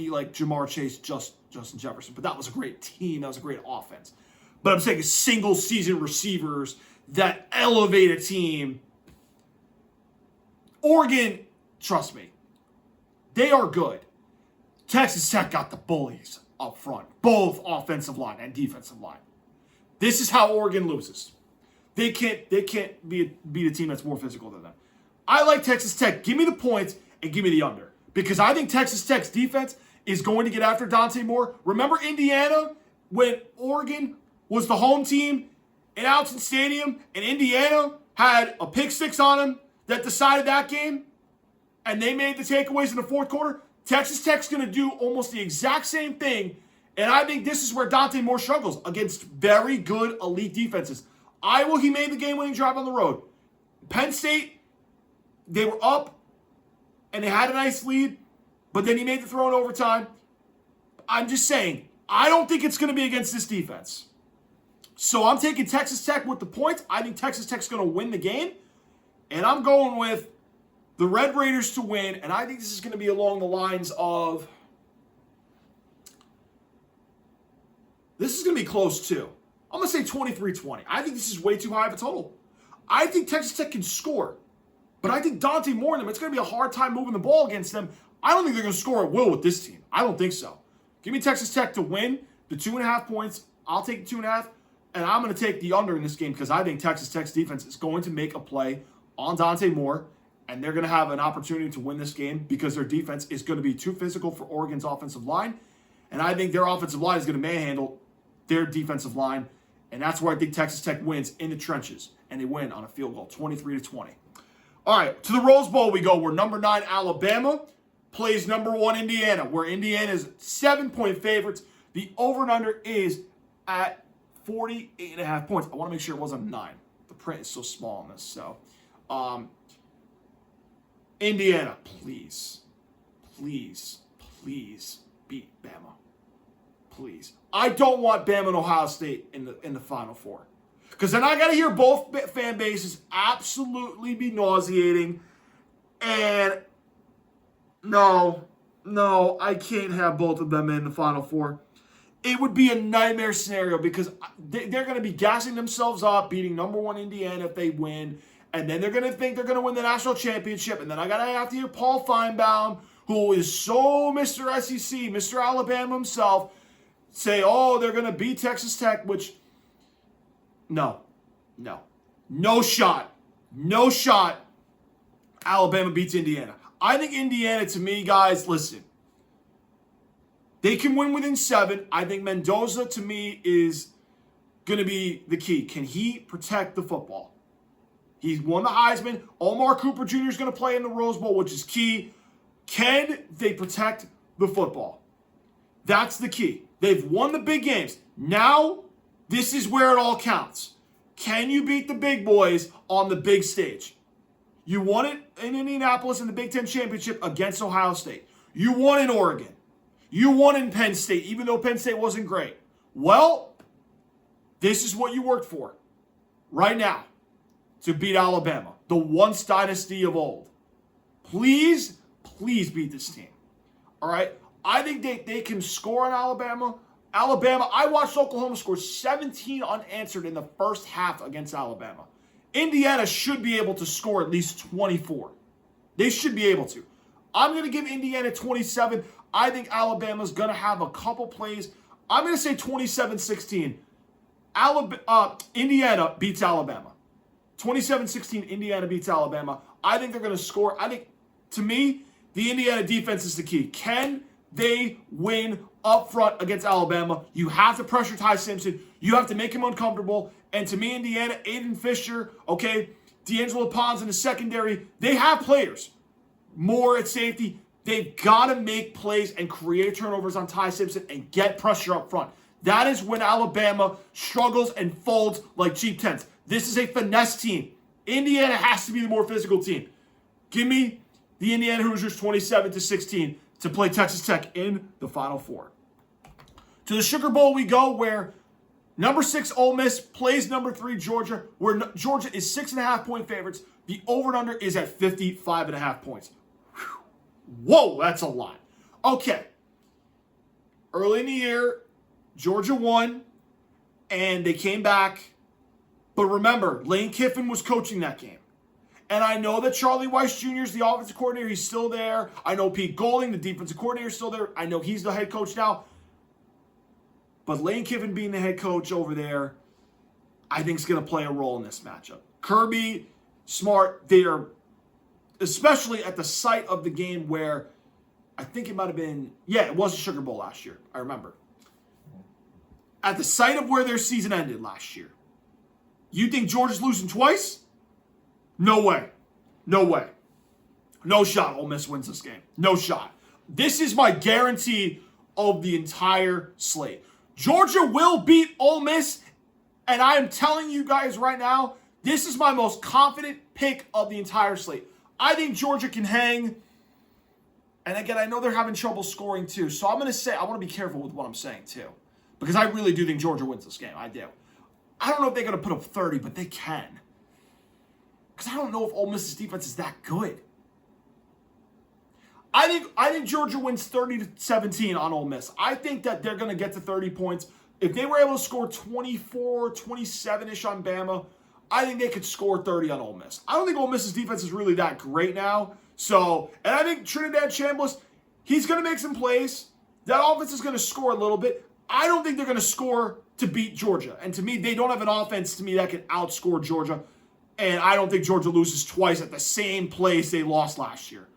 like Jamar Chase, Justin Jefferson, but that was a great team. That was a great offense. But I'm saying single season receivers that elevate a team. Oregon, trust me, they are good. Texas Tech got the bullies up front, both offensive line and defensive line. This is how Oregon loses. They can't beat a team that's more physical than them. I like Texas Tech. Give me the points and give me the under. Because I think Texas Tech's defense is going to get after Dante Moore. Remember Indiana when Oregon was the home team in Alton Stadium and Indiana had a pick six on them that decided that game and they made the takeaways in the fourth quarter? Texas Tech's going to do almost the exact same thing, and I think this is where Dante Moore struggles against very good elite defenses. Iowa, he made the game-winning drive on the road. Penn State, they were up, and they had a nice lead, but then he made the throw in overtime. I'm just saying, I don't think it's going to be against this defense. So I'm taking Texas Tech with the points. I think Texas Tech's going to win the game, and I'm going with the Red Raiders to win, and I think this is going to be along the lines of, this is going to be close too. I'm going to say 23-20. I think this is way too high of a total. I think Texas Tech can score, but I think Dante Moore and them, it's going to be a hard time moving the ball against them. I don't think they're going to score at will with this team. I don't think so. Give me Texas Tech to win the 2.5 points. I'll take the 2.5, and I'm going to take the under in this game because I think Texas Tech's defense is going to make a play on Dante Moore, and they're going to have an opportunity to win this game because their defense is going to be too physical for Oregon's offensive line, and I think their offensive line is going to manhandle their defensive line, and that's where I think Texas Tech wins in the trenches, and they win on a field goal, 23-20. All right, to the Rose Bowl we go, where number 9 Alabama plays number 1 Indiana, where Indiana is 7-point favorites. The over and under is at 48.5 points. I want to make sure it wasn't 9. The print is so small on this, so Indiana, please beat Bama. Please. I don't want Bama and Ohio State in the Final Four. Because then I got to hear both fan bases absolutely be nauseating. And no, I can't have both of them in the Final Four. It would be a nightmare scenario because they're going to be gassing themselves up, beating number 1 Indiana if they win. And then they're going to think they're going to win the national championship. And then I got to have to hear Paul Feinbaum, who is so Mr. SEC, Mr. Alabama himself, say, oh, they're going to beat Texas Tech, which, no shot. Alabama beats Indiana. I think Indiana, to me, guys, listen, they can win within 7. I think Mendoza, to me, is going to be the key. Can he protect the football? He's won the Heisman. Omar Cooper Jr. is going to play in the Rose Bowl, which is key. Can they protect the football? That's the key. They've won the big games. Now, this is where it all counts. Can you beat the big boys on the big stage? You won it in Indianapolis in the Big Ten Championship against Ohio State. You won in Oregon. You won in Penn State, even though Penn State wasn't great. Well, this is what you worked for right now to beat Alabama, the once dynasty of old. Please beat this team. All right? I think they can score on Alabama. I watched Oklahoma score 17 unanswered in the first half against Alabama. Indiana should be able to score at least 24. They should be able to. I'm going to give Indiana 27. I think Alabama's going to have a couple plays. I'm going to say 27-16. Indiana beats Alabama. 27-16, Indiana beats Alabama. I think they're going to score. To me, the Indiana defense is the key. Can they win up front against Alabama? You have to pressure Ty Simpson. You have to make him uncomfortable. And to me, Indiana, Aiden Fisher, D'Angelo Pons in the secondary, they have players. Moore at safety. They've got to make plays and create turnovers on Ty Simpson and get pressure up front. That is when Alabama struggles and folds like cheap tents. This is a finesse team. Indiana has to be the more physical team. Give me the Indiana Hoosiers 27-16 to play Texas Tech in the Final Four. To the Sugar Bowl we go, where number 6 Ole Miss plays number 3 Georgia, where Georgia is 6.5-point favorites. The over and under is at 55.5 points. Whoa, that's a lot. Okay. Early in the year, Georgia won, and they came back. But remember, Lane Kiffin was coaching that game. And I know that Charlie Weiss Jr. is the offensive coordinator. He's still there. I know Pete Golding, the defensive coordinator, is still there. I know he's the head coach now. But Lane Kiffin being the head coach over there, I think is going to play a role in this matchup. Kirby, Smart, they are, especially at the site of the game where I think it might have been, it was the Sugar Bowl last year. I remember. At the site of where their season ended last year. You think Georgia's losing twice? No way. No way. No shot Ole Miss wins this game. No shot. This is my guarantee of the entire slate. Georgia will beat Ole Miss, and I am telling you guys right now, this is my most confident pick of the entire slate. I think Georgia can hang, and again, I know they're having trouble scoring too, so I'm going to say, I want to be careful with what I'm saying too, because I really do think Georgia wins this game. I do. I don't know if they're going to put up 30, but they can. Because I don't know if Ole Miss's defense is that good. I think Georgia wins 30-17 on Ole Miss. I think that they're going to get to 30 points. If they were able to score 24, 27-ish on Bama, I think they could score 30 on Ole Miss. I don't think Ole Miss's defense is really that great now. So, and I think Trinidad Chambliss, he's going to make some plays. That offense is going to score a little bit. I don't think they're going to score to beat Georgia. And to me, they don't have an offense to me that can outscore Georgia. And I don't think Georgia loses twice at the same place they lost last year.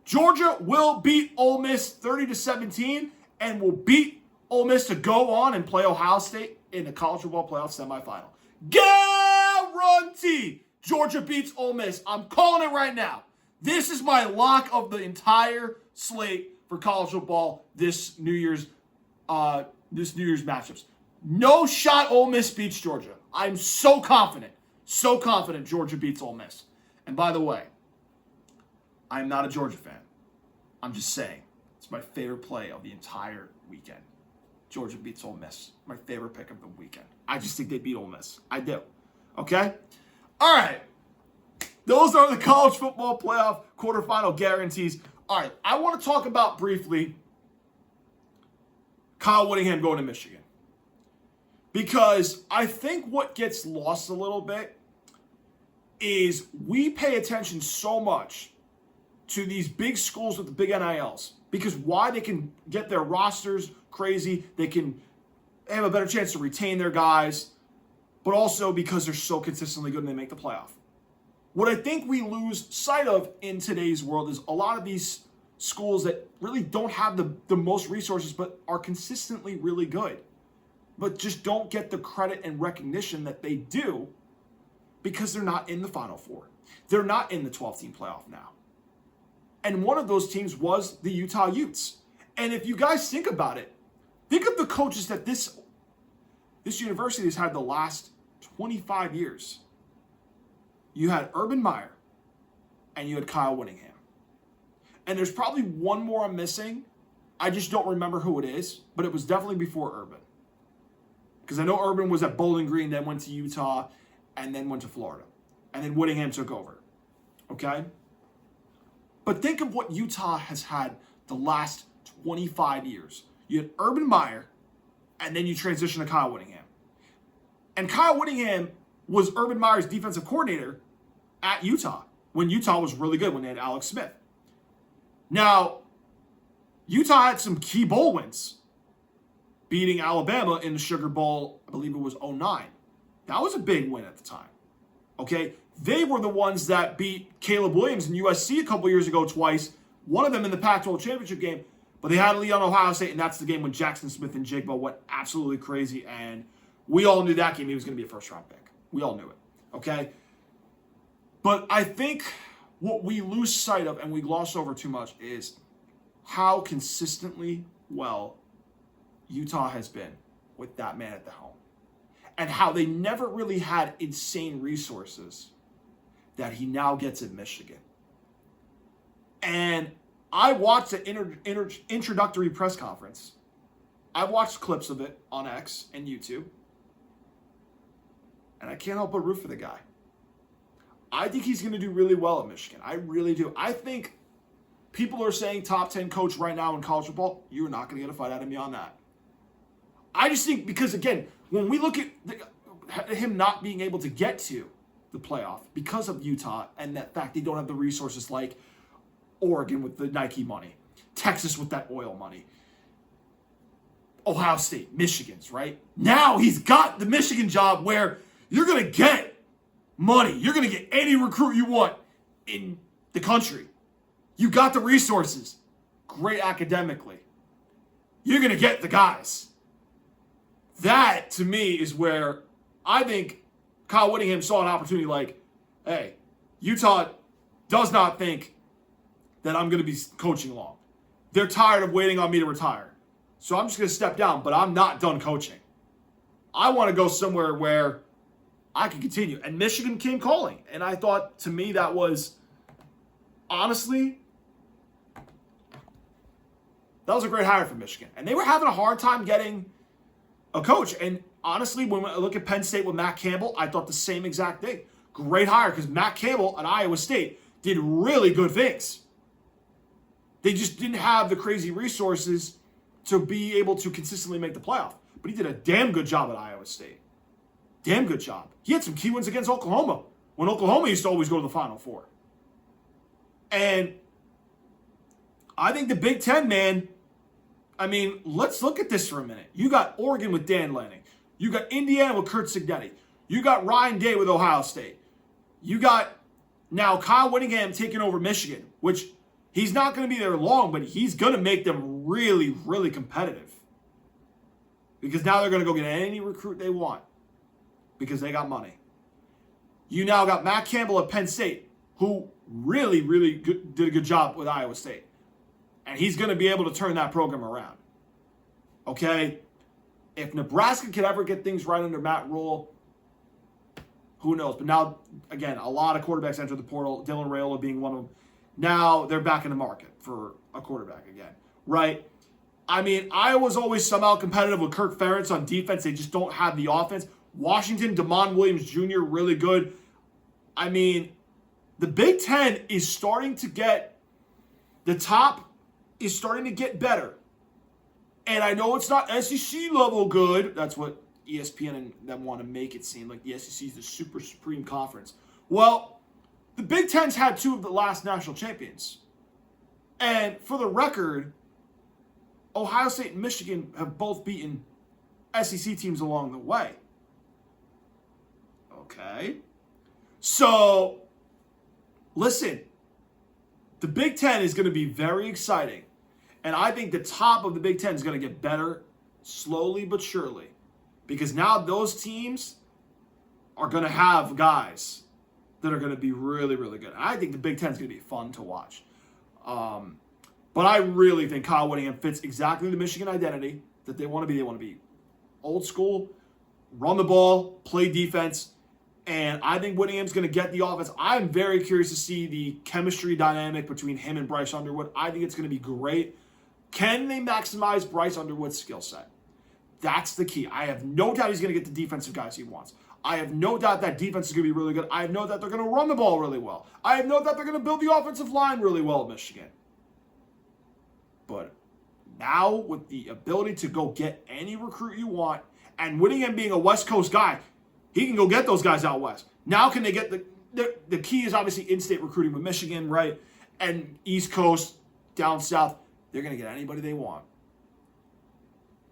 Georgia will beat Ole Miss 30-17 and will beat Ole Miss to go on and play Ohio State in the college football playoff semifinal. Guarantee Georgia beats Ole Miss. I'm calling it right now. This is my lock of the entire slate for college football this New Year's matchups. No shot Ole Miss beats Georgia. I'm so confident Georgia beats Ole Miss. And by the way, I'm not a Georgia fan. I'm just saying, it's my favorite play of the entire weekend. Georgia beats Ole Miss. My favorite pick of the weekend. I just think they beat Ole Miss. I do. Okay? All right. Those are the college football playoff quarterfinal guarantees. All right. I want to talk about briefly Kyle Whittingham going to Michigan. Because I think what gets lost a little bit is we pay attention so much to these big schools with the big NILs. Because why? They can get their rosters crazy. They can have a better chance to retain their guys. But also because they're so consistently good and they make the playoff. What I think we lose sight of in today's world is a lot of these schools that really don't have the most resources but are consistently really good. But just don't get the credit and recognition that they do because they're not in the Final Four. They're not in the 12-team playoff now. And one of those teams was the Utah Utes. And if you guys think about it, think of the coaches that this university has had the last 25 years. You had Urban Meyer, and you had Kyle Whittingham. And there's probably one more I'm missing. I just don't remember who it is, but it was definitely before Urban. Because I know Urban was at Bowling Green, then went to Utah, and then went to Florida. And then Whittingham took over. Okay? But think of what Utah has had the last 25 years. You had Urban Meyer, and then you transition to Kyle Whittingham. And Kyle Whittingham was Urban Meyer's defensive coordinator at Utah when Utah was really good, when they had Alex Smith. Now, Utah had some key bowl wins, beating Alabama in the Sugar Bowl, I believe it was 2009. That was a big win at the time. Okay? They were the ones that beat Caleb Williams and USC a couple years ago twice, one of them in the Pac-12 championship game, but they had to lead on Ohio State, and that's the game when Jackson Smith and Jigba went absolutely crazy, and we all knew that game he was going to be a first-round pick. We all knew it, okay? But I think what we lose sight of and we gloss over too much is how consistently well Utah has been with that man at the helm. And how they never really had insane resources that he now gets at Michigan. And I watched the introductory press conference. I watched clips of it on X and YouTube. And I can't help but root for the guy. I think he's going to do really well at Michigan. I really do. I think people are saying top 10 coach right now in college football. You're not going to get a fight out of me on that. I just think because, again, when we look at him not being able to get to the playoff because of Utah and that fact they don't have the resources like Oregon with the Nike money, Texas with that oil money, Ohio State, Michigan's, right? Now he's got the Michigan job where you're going to get money. You're going to get any recruit you want in the country. You got the resources. Great academically. You're going to get the guys. That, to me, is where I think Kyle Whittingham saw an opportunity like, hey, Utah does not think that I'm going to be coaching long. They're tired of waiting on me to retire. So I'm just going to step down, but I'm not done coaching. I want to go somewhere where I can continue. And Michigan came calling. And I thought, to me, that was, honestly, that was a great hire for Michigan. And they were having a hard time getting a coach. And honestly, when I look at Penn State with Matt Campbell, I thought the same exact thing. Great hire, because Matt Campbell at Iowa State did really good things. They just didn't have the crazy resources to be able to consistently make the playoff. But he did a damn good job at Iowa State. Damn good job. He had some key wins against Oklahoma, when Oklahoma used to always go to the Final Four. And I think the Big Ten, man, I mean, let's look at this for a minute. You got Oregon with Dan Lanning. You got Indiana with Kurt Cignetti. You got Ryan Day with Ohio State. You got now Kyle Whittingham taking over Michigan, which he's not going to be there long, but he's going to make them really, really competitive. Because now they're going to go get any recruit they want because they got money. You now got Matt Campbell at Penn State, who really, really did a good job with Iowa State. And he's going to be able to turn that program around. Okay? If Nebraska could ever get things right under Matt Rule, who knows? But now, again, a lot of quarterbacks enter the portal, Dylan Raiola being one of them. Now they're back in the market for a quarterback again, right? I mean, Iowa's always somehow competitive with Kirk Ferentz on defense. They just don't have the offense. Washington, DeMond Williams Jr., really good. I mean, the Big Ten is starting to get, the top is starting to get better. And I know it's not SEC level good. That's what ESPN and them want to make it seem like the SEC is the super supreme conference. Well, the Big Ten's had two of the last national champions. And for the record, Ohio State and Michigan have both beaten SEC teams along the way. Okay. So, listen, the Big Ten is going to be very exciting. And I think the top of the Big Ten is going to get better slowly but surely. Because now those teams are going to have guys that are going to be really, really good. I think the Big Ten is going to be fun to watch. But I really think Kyle Whittingham fits exactly the Michigan identity that they want to be. They want to be old school, run the ball, play defense, and I think Whittingham's going to get the offense. I'm very curious to see the chemistry dynamic between him and Bryce Underwood. I think it's going to be great. Can they maximize Bryce Underwood's skill set? That's the key. I have no doubt he's going to get the defensive guys he wants. I have no doubt that defense is going to be really good. I have no doubt they're going to run the ball really well. I have no doubt they're going to build the offensive line really well at Michigan. But now with the ability to go get any recruit you want, and Whittingham being a West Coast guy, he can go get those guys out west. Now can they get the key is obviously in-state recruiting with Michigan, right? And East Coast, down south, they're going to get anybody they want.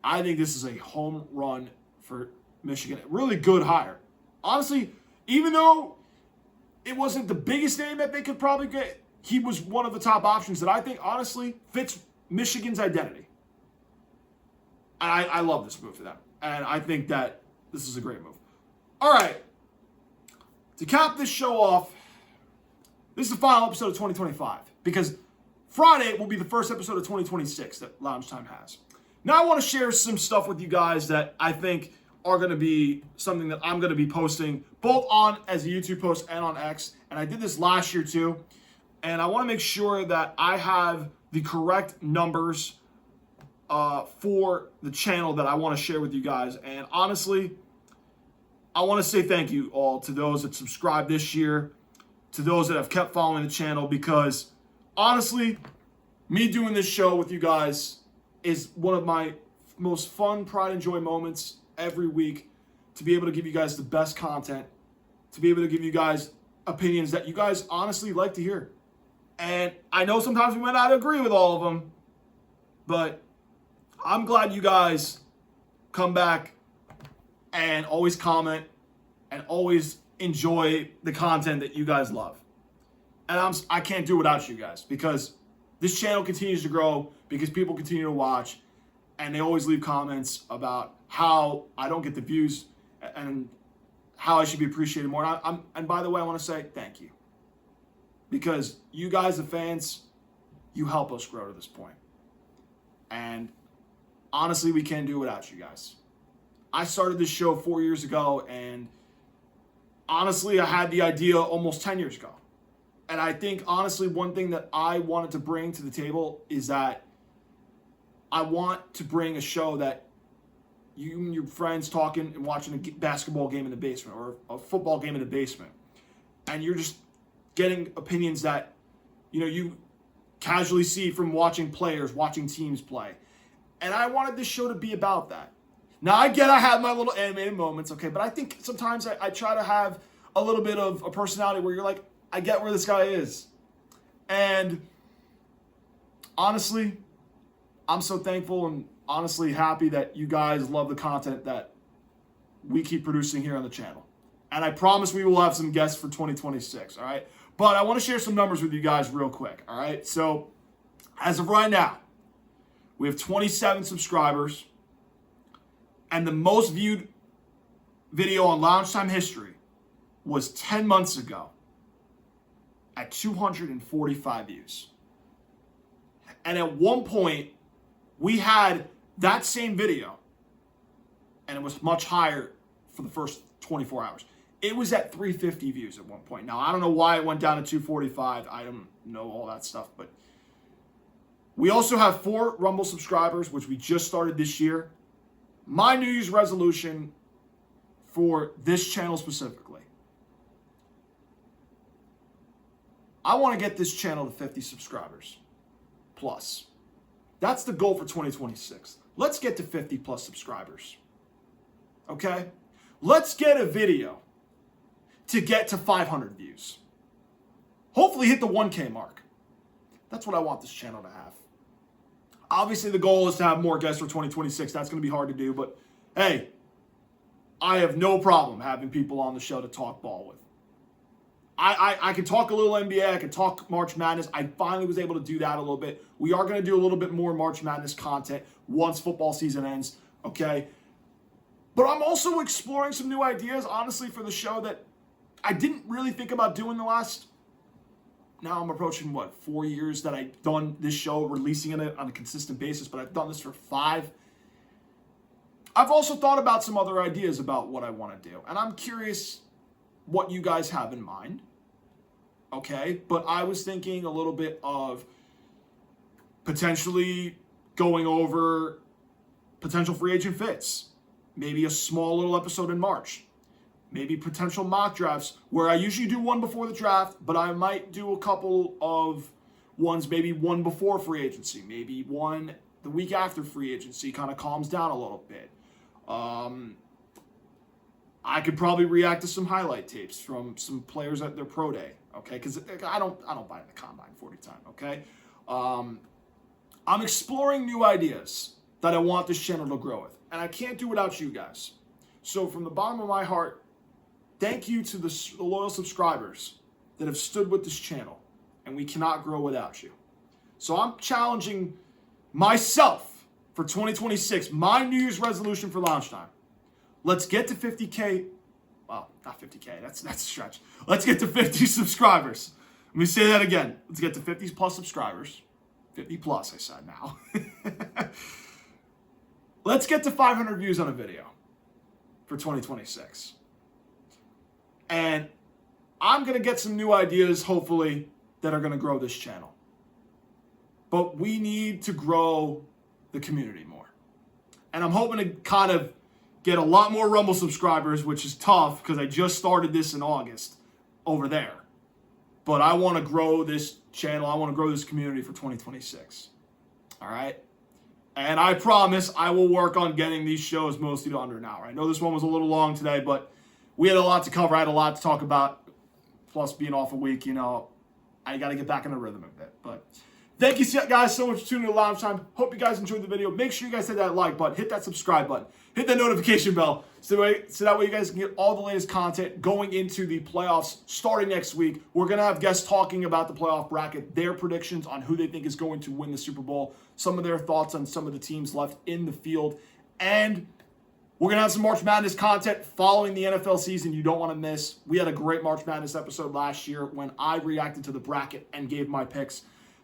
I think this is a home run for Michigan. Really good hire. Honestly, even though it wasn't the biggest name that they could probably get, he was one of the top options that I think honestly fits Michigan's identity. I love this move for them. And I think that this is a great move. All right. To cap this show off, this is the final episode of 2025 because Friday will be the first episode of 2026 that Lounge Time has. Now I want to share some stuff with you guys that I think are going to be something that I'm going to be posting both on as a YouTube post and on X. And I did this last year too. And I want to make sure that I have the correct numbers for the channel that I want to share with you guys. And honestly, I want to say thank you all to those that subscribed this year, to those that have kept following the channel, because honestly, me doing this show with you guys is one of my most fun, pride and joy moments every week, to be able to give you guys the best content, to be able to give you guys opinions that you guys honestly like to hear. And I know sometimes we might not agree with all of them, but I'm glad you guys come back and always comment and always enjoy the content that you guys love. And I can't do without you guys, because this channel continues to grow because people continue to watch and they always leave comments about how I don't get the views and how I should be appreciated more. And by the way, I want to say thank you, because you guys, the fans, you help us grow to this point. And honestly, we can't do it without you guys. I started this show 4 years ago, and honestly, I had the idea almost 10 years ago. And I think, honestly, one thing that I wanted to bring to the table is that I want to bring a show that you and your friends talking and watching a basketball game in the basement or a football game in the basement, and you're just getting opinions that, you know, you casually see from watching players, watching teams play. And I wanted this show to be about that. Now, I get I have my little animated moments, okay, but I think sometimes I try to have a little bit of a personality where you're like, I get where this guy is. And honestly, I'm so thankful and honestly happy that you guys love the content that we keep producing here on the channel. And I promise we will have some guests for 2026, all right? But I want to share some numbers with you guys real quick, all right? So as of right now, we have 27 subscribers, and the most viewed video on Lounge Time history was 10 months ago at 245 views. And at one point, we had that same video, and it was much higher for the first 24 hours. It was at 350 views at one point. Now, I don't know why it went down to 245. I don't know all that stuff, but we also have 4 Rumble subscribers, which we just started this year. My New Year's resolution for this channel specifically, I want to get this channel to 50 subscribers plus. That's the goal for 2026. Let's get to 50 plus subscribers. Okay? Let's get a video to get to 500 views. Hopefully hit the 1K mark. That's what I want this channel to have. Obviously, the goal is to have more guests for 2026. That's going to be hard to do, but hey, I have no problem having people on the show to talk ball with. I can talk a little NBA. I can talk March Madness. I finally was able to do that a little bit. We are going to do a little bit more March Madness content once football season ends, okay? But I'm also exploring some new ideas, honestly, for the show that I didn't really think about doing the last, now I'm approaching, 4 years that I've done this show, releasing it on a consistent basis, but I've done this for 5. I've also thought about some other ideas about what I want to do, and I'm curious what you guys have in mind, okay? But I was thinking a little bit of potentially going over potential free agent fits, maybe a small little episode in March, maybe potential mock drafts where I usually do one before the draft, but I might do a couple of ones, maybe one before free agency, maybe one the week after free agency kind of calms down a little bit. I could probably react to some highlight tapes from some players at their pro day, okay? Because I don't buy in the combine 40 time, okay? I'm exploring new ideas that I want this channel to grow with, and I can't do without you guys. So from the bottom of my heart, thank you to the loyal subscribers that have stood with this channel, and we cannot grow without you. So I'm challenging myself for 2026, my New Year's resolution for Lounge Time. Let's get to 50K. Well, not 50K. That's a stretch. Let's get to 50 subscribers. Let me say that again. Let's get to 50 plus subscribers. 50 plus, I said now. Let's get to 500 views on a video for 2026. And I'm going to get some new ideas, hopefully, that are going to grow this channel. But we need to grow the community more. And I'm hoping to kind of get a lot more Rumble subscribers, which is tough because I just started this in August over there. But I want to grow this channel. I want to grow this community for 2026. All right? And I promise I will work on getting these shows mostly to under an hour. I know this one was a little long today, but we had a lot to cover. I had a lot to talk about. Plus being off a week, I got to get back in the rhythm a bit. But thank you guys so much for tuning in to Lounge Time. Hope you guys enjoyed the video. Make sure you guys hit that like button, hit that subscribe button, hit that notification bell, so that way you guys can get all the latest content going into the playoffs starting next week. We're going to have guests talking about the playoff bracket, their predictions on who they think is going to win the Super Bowl, some of their thoughts on some of the teams left in the field, and we're going to have some March Madness content following the NFL season you don't want to miss. We had a great March Madness episode last year when I reacted to the bracket and gave my picks.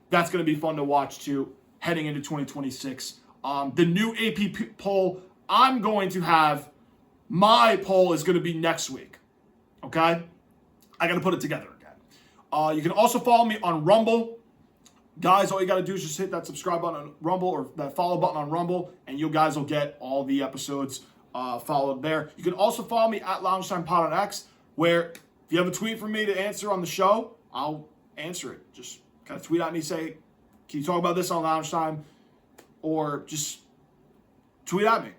That's going to be fun to watch too, heading into 2026. The new AP poll, I'm going to have, my poll is going to be next week. Okay? I got to put it together again. You can also follow me on Rumble. Guys, all you got to do is just hit that subscribe button on Rumble or that follow button on Rumble, and you guys will get all the episodes followed there. You can also follow me at LoungeTime Pod on X, where if you have a tweet for me to answer on the show, I'll answer it. Just kind of tweet at me, say, can you talk about this on Lounge Time? Or just tweet at me.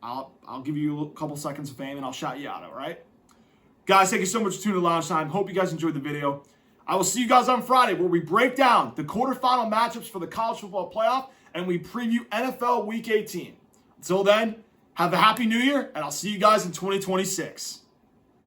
I'll give you a couple seconds of fame and I'll shout you out, all right? Guys, thank you so much for tuning in to Lounge Time. Hope you guys enjoyed the video. I will see you guys on Friday where we break down the quarterfinal matchups for the college football playoff and we preview NFL Week 18. Until then, have a happy new year and I'll see you guys in 2026.